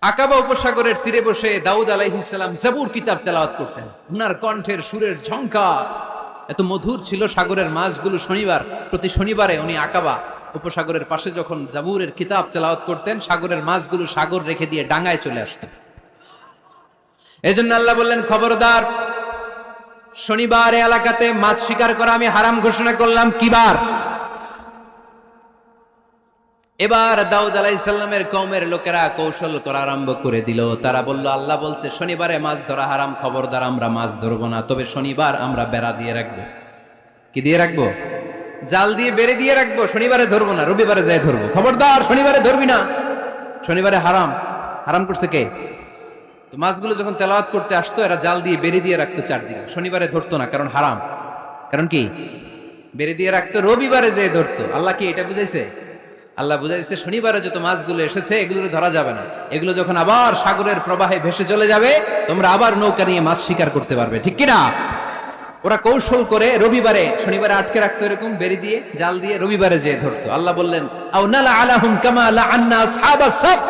আকাবা উপসাগরের তীরে বসে দাউদ আলাইহিস সালাম জাবুর কিতাব তেলাওয়াত করতেন। ওনার কণ্ঠের সুরের ঝংকার এত মধুর ছিল, সাগরের মাছগুলো প্রতি শনিবারে উনি আকাবা উপসাগরের পাশে যখন জাবুরের কিতাব তেলাওয়াত করতেন, সাগরের মাছগুলো সাগর রেখে দিয়ে ডাঙায় চলে আসতো। এজন্য আল্লাহ বললেন, খবরদার, শনিবার এলাকাতে মাছ শিকার করা আমি হারাম ঘোষণা করলাম। কিবার? এবার দাউদ আলাইহিস সালামের কওমের লোকেরা কৌশল করা আরম্ভ করে দিল। তারা বলল, আল্লাহ বলছে শনিবারে মাছ ধরা হারাম, খবরদার আমরা মাছ ধরবো না, তবে শনিবার আমরা বেড়া দিয়ে রাখবো। কি দিয়ে রাখবো? জাল দিয়ে বেড়ে দিয়ে রাখবো। শনিবারে ধরবো না, রবিবারে যাই ধরবো। খবরদার, শনিবারে ধরবি না, শনিবারে হারাম। হারাম করছে কে? তো মাছগুলো যখন তেলাওয়াত করতে আসতো, এরা জাল দিয়ে বেড়ে দিয়ে রাখতো চারদিকে, শনিবারে ধরতো না, কারণ হারাম। কারণ কি? বেড়ে দিয়ে রাখতো, রবিবারে যেয়ে ধরতো। আল্লাহ কি এটা বুঝাইছে? আল্লাহ বুঝাইছে শনিবারে যত মাছগুলো এসেছে এগুলো ধরা যাবে না, এগুলো যখন আবার সাগরের প্রবাহে ভেসে চলে যাবে, তোমরা আবার নৌকা নিয়ে মাছ শিকার করতে পারবে। ঠিক কিনা? ওরা কৌশল করে রবিবারে, শনিবারে আটকে রাখতো, এরকম বেরি দিয়ে জাল দিয়ে, রবিবারে যেয়ে ধরতো। আল্লাহ বললেন, আও নালা আলাহুম কামা লাআন্না আসহাবাস সাব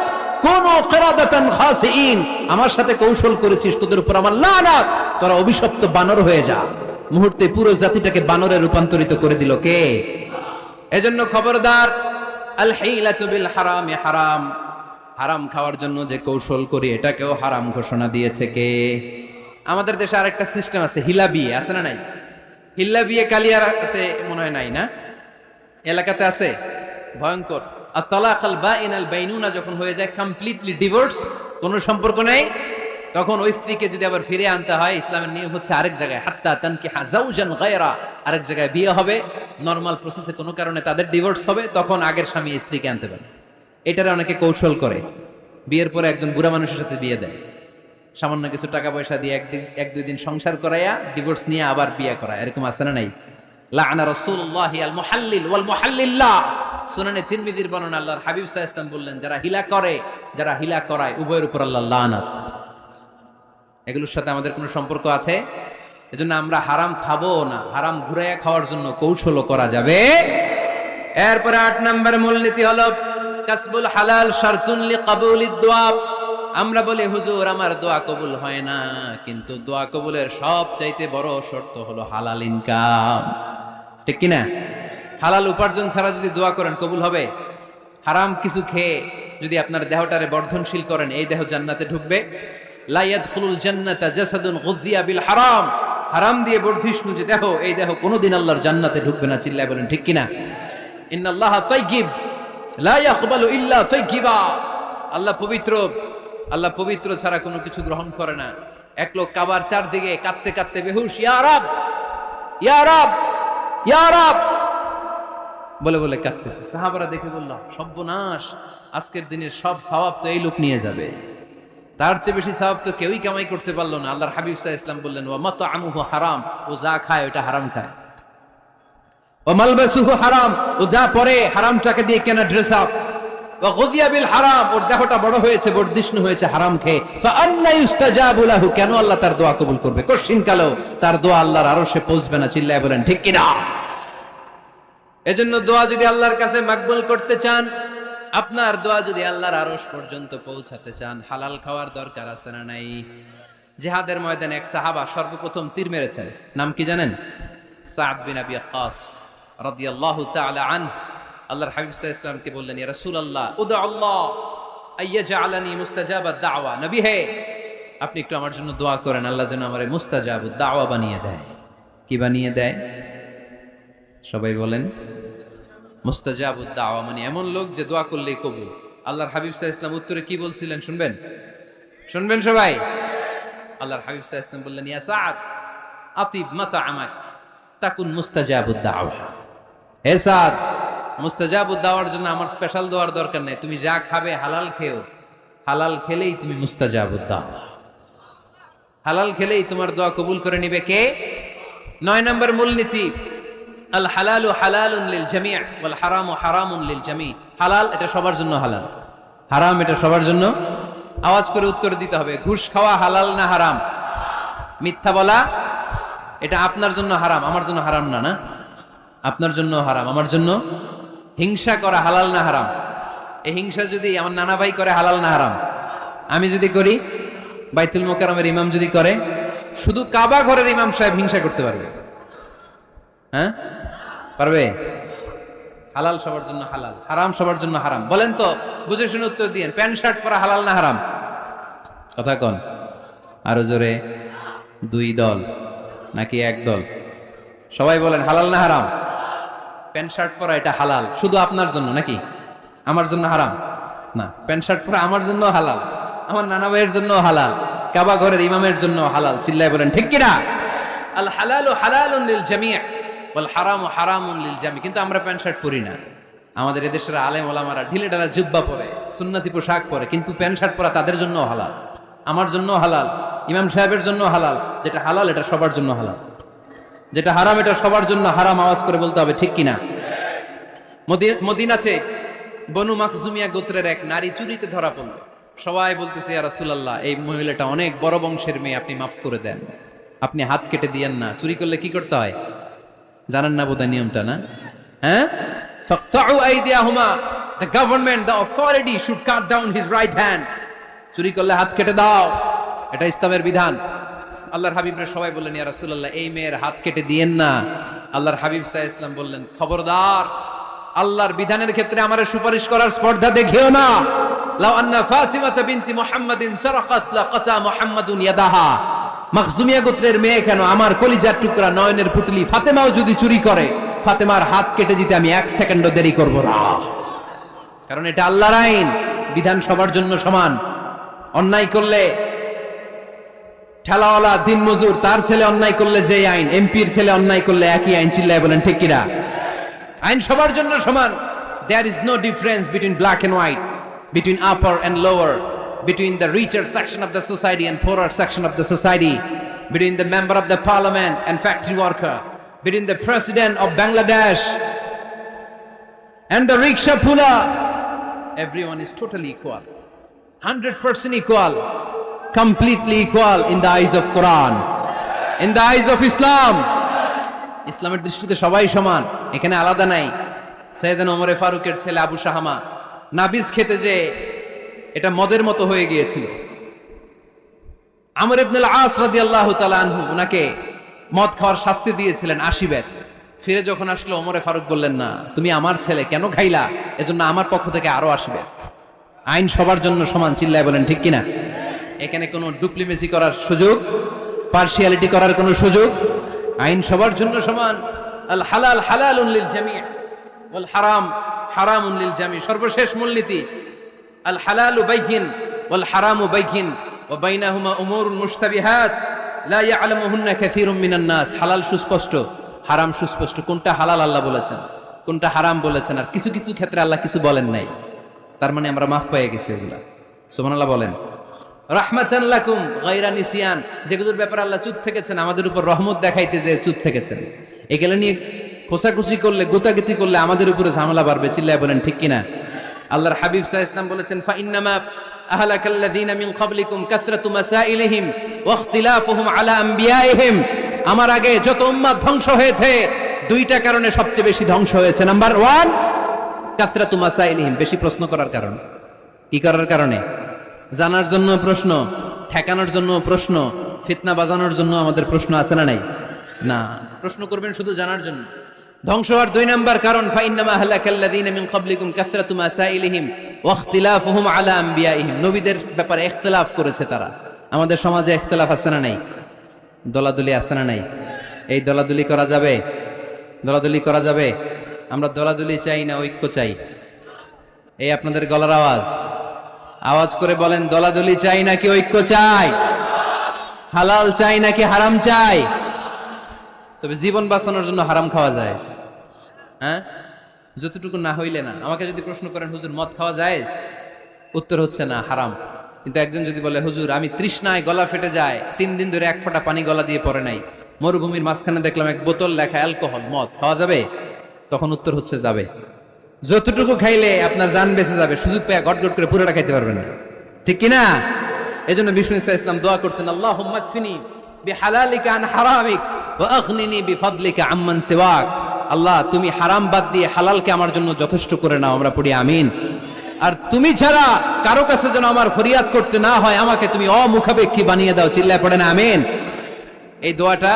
কুনু কিরাদাতান খাসিইন। আমার সাথে কৌশল করেছিস, তোদের উপর আমার লানাত, তোরা অভিশপ্ত বানর হয়ে যা। মুহূর্তে পুরো জাতিটাকে বানরে রূপান্তরিত করে দিল কে? এজন্য খবরদার, আল হিলাতু বিল হারামি হারাম। হারাম খাওয়ার জন্য যে কৌশল করি, এটাকেও হারাম ঘোষণা দিয়েছে কে? আমাদের দেশে আরেকটা সিস্টেম আছে, হিলা বিয়ে আছে না নাই? হিল্লা বিয়ে কালিয়ারাতে মনে হয় নাই না? এলাকাতে আছে, ভয়ঙ্কর। আর তালাক আল বাইন আল বাইনুনা যখন হয়ে যায়, কমপ্লিটলি ডিভোর্স, কোনো সম্পর্ক নেই, তখন ওই স্ত্রীকে যদি আবার ফিরে আনতে হয়, ইসলামের নিয়ম হচ্ছে আরেক জায়গায়, হাত্তা তানকিহা যাওজান গায়রা, আরেক জায়গায় বিয়ে হবে, নরমাল প্রসেসে কোনো কারণে তাদের ডিভোর্স হবে, তখন আগের স্বামী স্ত্রীকে আনতে পারে। এটারে অনেকে কৌশল করে, বিয়ের পরে একজন বুড়া মানুষের সাথে বিয়ে দেয়, সামান্য কিছু টাকা পয়সা দিয়ে এক দুই দিন সংসার করাইয়া ডিভোর্স নিয়ে আবার বিয়ে করা। এরকম আছে না নাই? লাআনা রাসূলুল্লাহি আল মুহাল্লিল ওয়াল মুহাল্লিল্লাহ। সুনানে তিরমিজির বর্ণনা, আল্লাহর হাবিব সাল্লাল্লাহু আলাইহি ওয়াসাল্লাম বললেন, যারা হিলা করে, যারা হিলা করায়, উভয়ের উপর আল্লাহর লানাত। এগুলোর সাথে আমাদের কোনো সম্পর্ক আছে? এজন্য আমরা হারাম খাবো না, হারাম ঘুরাইয়া খাওয়ার জন্য কৌশলও করা যাবে। এরপরে 8 নম্বর মূলনীতি হলো কাসবুল হালাল শারতুন লিকাবুলিদ দুআ। আমরা বলি, হুজুর আমার দোয়া কবুল হয় না, কিন্তু দোয়া কবুলের সবচাইতে বড় শর্ত হলো হালাল ইনকাম। ঠিক কিনা? হালাল উপার্জন ছাড়া যদি দোয়া করেন কবুল হবে? হারাম কিছু খেয়ে যদি আপনার দেহটারে বর্ধনশীল করেন, এই দেহ জান্নাতে ঢুকবে? লা ইয়াদখুলুল জান্নাতা জাসাদুন গুযিয়া বিল হারাম। হারাম দিয়ে বর্ধিষ্ণু যে দেহ, এই দেহ কোনোদিন আল্লাহর জান্নাতে ঢুকবে না। চিল্লায় বলেন ঠিক কিনা? ইন্নাল্লাহা তাইয়্যিব লা ইয়াকবালু ইল্লা তাইয়্যিবা। আল্লাহ পবিত্র, আল্লাহ পবিত্র ছাড়া কোনো কিছু গ্রহণ করে না। এক লোক কাবার চারদিকে কাঁদতে কাঁদতে বেহুশ, ইয়া রাব, ইয়া রাব, ইয়া রাব বলে বলে কাঁদতেছে। সাহাবারা দেখে বলল, সর্বনাশ, আজকের দিনের সব সওয়াব তো এই লোক নিয়ে যাবে, তার চেয়ে বেশি সওয়াব তো কেউই কামাই করতে পারলো না। আল্লাহর হাবিব সাল্লাল্লাহু আলাইহি ওয়াসাল্লাম বললেন, ওয়া মাতআমুহু হারাম, ও যা খায় ওটা হারাম খায়। ওয়া মালবাসুহু হারাম, ও যা পরে হারাম টাকা দিয়ে কেনা ড্রেস আপ। ওয়া গুযিয়া বিল হারাম, ওর দেহটা বড় হয়েছে, বর্ধিষ্ণু হয়েছে হারাম খেয়ে। ফা আন্না ইউস্তাজাবু লাহু, কেন আল্লাহ তার দোয়া কবুল করবে? কোশ্চিন কালো তার দোয়া আল্লাহর আরশে পৌঁছবে না। চিল্লায় বলেন ঠিক কিনা? এজন্য দোয়া যদি আল্লাহর কাছে মাকবুল করতে চান, আপনার দোয়া যদি আল্লাহর আরশ পর্যন্ত পৌঁছাতে চান, হালাল খাওয়ার দরকার আছে না নাই? জিহাদের ময়দানে এক সাহাবা সর্বপ্রথম তীর মেরেছেন, নাম কি জানেন? সাদ বিন আবি ওয়াক্কাস রাদিয়াল্লাহু তাআলা আনহু। আল্লাহর হাবিব সাল্লাল্লাহু আলাইহি ওয়াসাল্লামকে বললেন, ইয়া রাসূলুল্লাহ উদু আল্লাহ আইয়াজআলানি মুস্তাজাবাদ দাওয়া। নবী হে, আপনি একটু আমার জন্য দোয়া করেন, আল্লাহ যেন আমারে মুস্তাজাবুদ দাওয়া বানিয়ে দেয়। কি বানিয়ে দেয়? সবাই বলেন। মুস্তাজাবুদ দাওয়া মানে এমন লোক যে দোয়া করলেই কবুল। আল্লাহর হাবিব সাল্লাল্লাহু আলাইহি ওয়াসাল্লাম উত্তরে কি বলছিলেন শুনবেন? শুনবেন সবাই? আল্লাহর হাবিব সাল্লাল্লাহু আলাইহি ওয়াসাল্লাম বললেন, ইয়া সাদ আতিব মাতআমাক তাকুন মুস্তাজাবুদ দাওয়া। হে সাদ, মুস্তাজাবুদ দাওয়ার জন্য আমার স্পেশাল দোয়ার দরকার নেই, তুমি যা খাবে হালাল খেও, হালাল খেলেই তুমি মুস্তাজাবুদ দাওয়া। হালাল খেলেই তোমার দোয়া কবুল করে নিবে কে? 9 নম্বর মূলনীতি, আল হালালু হালালুন লিল জামি' ওয়াল হারামু হারামুন লিল জামি'। হালাল এটা সবার জন্য হালাল, হারাম এটা সবার জন্য। আওয়াজ করে উত্তর দিতে হবে, ঘুষ খাওয়া হালাল না হারাম? মিথ্যা বলা এটা আপনার জন্য হারাম, আমার জন্য হারাম না? না, আপনার জন্য হারাম, আমার জন্য। হিংসা করা হালাল না হারাম? এই হিংসা যদি আমার নানা ভাই করে হালাল না হারাম? আমি যদি করি, বাইতুল মোকাররমের ইমাম যদি করে, শুধু কাবা ঘরের ইমাম সাহেব হিংসা করতে পারবে? হ্যাঁ, পারবে? হালাল সবার জন্য হালাল, হারাম সবার জন্য হারাম। বলেন তো, বুঝে শুনে উত্তর দিয়েন, প্যান্ট শার্ট পরা হালাল না হারাম? কথা কন আরো জোরে। 2 দল নাকি 1 দল? সবাই বলেন হালাল না হারাম? প্যান্ট শার্ট পরা এটা হালাল শুধু আপনার জন্য নাকি আমার জন্য হারাম? না, প্যান্ট শার্ট পরা আমার জন্য হালাল, আমার নানা ভাইয়ের জন্য হালাল, কাবা ঘরের ইমামের জন্য হালাল। চিল্লায় বলেন ঠিক কিনা? আল হালালু হালালুন লিল জামি' ওয়াল হারামু হারামুন লিল জামি'। কিন্তু আমরা প্যান্ট শার্ট পরি না। আমাদের এদেশের আলেম ওলামারা ঢিলে ঢালা জুব্বা পরে, সুন্নতি পোশাক পরে, কিন্তু প্যান্ট শার্ট পরা তাদের জন্য হালাল, আমার জন্য হালাল, ইমাম সাহেবের জন্য হালাল। যেটা হালাল এটা সবার জন্য হালাল, যেটা হারাম এটা সবার জন্য হারাম। আওয়াজ করে বলতে হবে ঠিক কিনা? মদিনাতে বনু মাখজুমিয়া গোত্রের এক নারী চুরিতে ধরা পড়ল। সবাই বলতেছে, ইয়া রাসূলুল্লাহ, এই মহিলাটা অনেক বড় বংশের মেয়ে, আপনি মাফ করে দেন, আপনি হাত কেটে দিয়েন না। চুরি করলে কি করতে হয় জানেন না বোধহয় নিয়মটা? না, হ্যাঁ, ফাকতাউ আইদিয়াহুমা, the government, the authority should cut down his right hand. চুরি করলে হাত কেটে দাও, এটা ইসলামের বিধান। আল্লাহর হাবিবরা সবাই বললেন, ইয়া রাসূলুল্লাহ, এই মেয়ের হাত কেটে দিয়েন না। আল্লাহর হাবিব সাল্লাল্লাহু আলাইহি ওয়াসাল্লাম বললেন, খবরদার, আল্লাহর বিধানের ক্ষেত্রে আমারে সুপারিশ করার স্পর্ধা দেখিও না। লাউ আন্না ফাতিমাতা বিনতি মুহাম্মাদিন সারাকাত লাকাতা মুহাম্মাদুন ইয়াদাহা। মাখজুমিয়া গোত্রের মেয়ে কেন, আমার কলিজার টুকরা নয়নের পুতলি ফাতেমাও যদি চুরি করে, ফাতেমার হাত কেটে দিতে আমি 1 সেকেন্ডও দেরি করব না। কারণ এটা আল্লাহর আইন, বিধান সবার জন্য সমান। অন্যায় করলে ঠেলাওয়ালা দিনমজুর তার ছেলে অন্যায় করলে যে আইন, এমপির ছেলে অন্যায় করলে একই আইন। চিল্লায় বলেন ঠিক কিনা? আইন সবার জন্য সমান। There is no difference between black and white, between upper and lower, between the richer section of the society and poorer section of the society, between the member of the parliament and factory worker, between the president of Bangladesh and the rickshaw puller. Everyone is totally equal, 100% equal, completely equal in the eyes of Quran, in the eyes of Islam. ইসলামের দৃষ্টিতে সবাই সমান, এখানে আলাদা নাই। সাইয়েদনা ওমরে ফারুকের ছেলে আবু শাহামা নাবিজ খেতে যে এটা মদের মতো হয়ে গিয়েছিল। আমর ইবনে আল-আস রাদিয়াল্লাহু তাআলা আনহু উনাকে মদ খাওয়ার শাস্তি দিয়েছিলেন 80 বেত। ফিরে যখন আসলো, ওমরে ফারুক বললেন, না, তুমি আমার ছেলে কেন খাইলা, এজন্য আমার পক্ষ থেকে আরো 80 বেত। আইন সবার জন্য সমান। চিল্লায় বলেন ঠিক কিনা? এখানে কোনো ডুপ্লিমেসি করার সুযোগ, পার্সিয়ালিটি করার কোনো সুযোগ? আইন সবার জন্য সমান। আল হালাল হালালুন লিল জামি' ওয়াল হারাম হারামুন লিল জামি'। সর্বশেষ মূলনীতি, আল হালালু বাইয়িন ওয়াল হারামু বাইয়িন ওয়া বাইনাহুমা উমুরুন মুশতাবিহাত লা ইয়ালামুহুন্না কাসীরুম মিনান নাস। হালাল সুস্পষ্ট, হারাম সুস্পষ্ট। কোনটা হালাল আল্লাহ বলেছেন, কোনটা হারাম বলেছেন, আর কিছু কিছু ক্ষেত্রে আল্লাহ কিছু বলেন নাই, তার মানে আমরা মাফ পেয়ে গেছি ওগুলা। সুবহানাল্লাহ বলেন। রাহমাতান লাকুম গায়রা নিসিয়ান, যেগুলোর ব্যাপারে আল্লাহ চুপ থেকেছেন, আমাদের উপর রহমত দেখাইতে যে চুপ থেকেছেন। এগুলো নিয়ে খোসাখুশি করলে, গোতাগতি করলে আমাদের উপরে ঝামেলা বাড়বে। চিল্লায় বলেন ঠিক কিনা? আল্লাহর হাবিব সাল্লাল্লাহু আলাইহি ওয়াসাল্লাম বলেছেন, ফা ইন্নামা আহলাকাল্লাযীনা মিন ক্বাবলিকুম কাসরাতু মাসাইলিহিম ওয়া ইখতিলাফুহুম আলা আমবিয়াইহিম। আমার আগে যত উম্মাত ধ্বংস হয়েছে, 2টা কারণে সবচেয়ে বেশি ধ্বংস হয়েছে। নাম্বার 1, কাসরাতু মাসাইলিহিম, বেশি প্রশ্ন করার কারণে। কি করার কারণে? জানার জন্য প্রশ্ন, ঠেকানোর জন্য প্রশ্ন, ফিতনা বাজানোর জন্য আমাদের প্রশ্ন আছে না নাই? না, প্রশ্ন করবেন শুধু জানার জন্য। ধ্বংস হওয়ার 2 নাম্বার কারণ, ফাইন্নামা আহলাকাল্লাযীনা মিন ক্বাবলিকুম কাসরাতু মাসাইলিহিম ওয়া ইখতিলাফুহুম আলা আমবিয়াইহিম। নবীদের ব্যাপারে ইখতিলাফ করেছে তারা। আমাদের সমাজে ইখতিলাফ আছে না নাই? দলাদলি আছে না নাই? এই দলাদলি করা যাবে? দলাদলি করা যাবে? আমরা দলাদলি চাই না ঐক্য চাই? এই আপনাদের গলার আওয়াজ, আওয়াজ করে বলেন, দলাদলি চাই নাকি ঐক্য চাই? হালাল চাই নাকি হারাম চাই? তবে জীবন বাঁচানোর জন্য হারাম খাওয়া যায়, হ্যাঁ, যতটুকু না হইলে না। আমাকে যদি প্রশ্ন করেন, হুজুর মদ খাওয়া যায়? উত্তর হচ্ছে না, হারাম। কিন্তু একজন যদি বলে হুজুর আমি তৃষ্ণায় গলা ফেটে যায়, 3 দিন ধরে এক ফোঁটা পানি গলা দিয়ে পড়ে নাই, মরুভূমির মাঝখানে দেখলাম এক বোতল লেখা অ্যালকোহল মদ, খাওয়া যাবে? তখন উত্তর হচ্ছে যাবে। যতটুকু খাইলে আপনার জান বেঁচে যাবে, সুযোগ পেয়ে গটগট করে পুরোটা খাইতে পারবেন না, ঠিক কিনা? এই জন্য বিষ্ণু ইসা ইসলাম দোয়া করতেন, আল্লাহুম্মা কফিনি বিহালালিকা আন হারামিক ওয়া আগনিনি বিফাদলিকা আম্মান সিওয়াক। আল্লাহ তুমি হারাম বাদ দিয়ে হালালকে আমার জন্য যথেষ্ট করে নাও। আমরা পড়ি আমিন। আর তুমি ছাড়া কারো কাছে যেন আমার ফরিয়াদ করতে না হয়, আমাকে তুমি অমুখাপেক্ষী বানিয়ে দাও। চিল্লায় পড়েন আমিন। এই দোয়াটা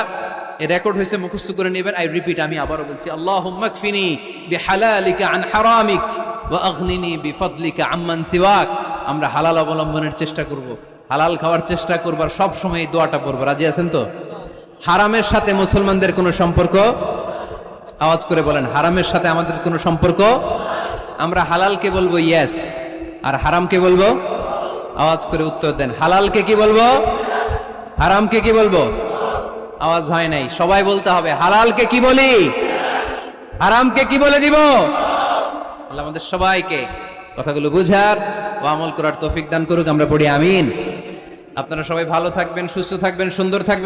এই রেকর্ড হয়েছে, মুখস্থ করে নেবেন। আই রিপিট, আমি আবারও বলছি, আল্লাহুম্মা কফিনি বিহালালিকা আন হারামিক ওয়া আগনিনি বিফাদলিকা আম্মান সিওয়াক। আমরা হালাল অবলম্বনের চেষ্টা করব, হালাল খাওয়ার চেষ্টা করব, আর সব সময় এই দোয়াটা পড়ব। রাজি আছেন তো? হারামের সাথে মুসলমানদের কোনো সম্পর্ক? আওয়াজ করে বলেন, হারামের সাথে আমাদের কোনো সম্পর্ক? আমরা হালালকে বলবো ইয়েস, আর হারামকে বলবো? আওয়াজ করে উত্তর দেন। হালালকে কি বলবো, হারামকে কি বলবো? আওয়াজ হয় নাই, সবাই বলতে হবে। হালালকে কি বলি, হারামকে কি বলে দিব? আল্লাহ আমাদের সবাইকে কথাগুলো বুঝার ও আমল করার তৌফিক দান করুক। আমরা পড়ি আমিন। আপনারা সবাই ভালো থাকবেন, সুস্থ থাকবেন, সুন্দর থাকবেন।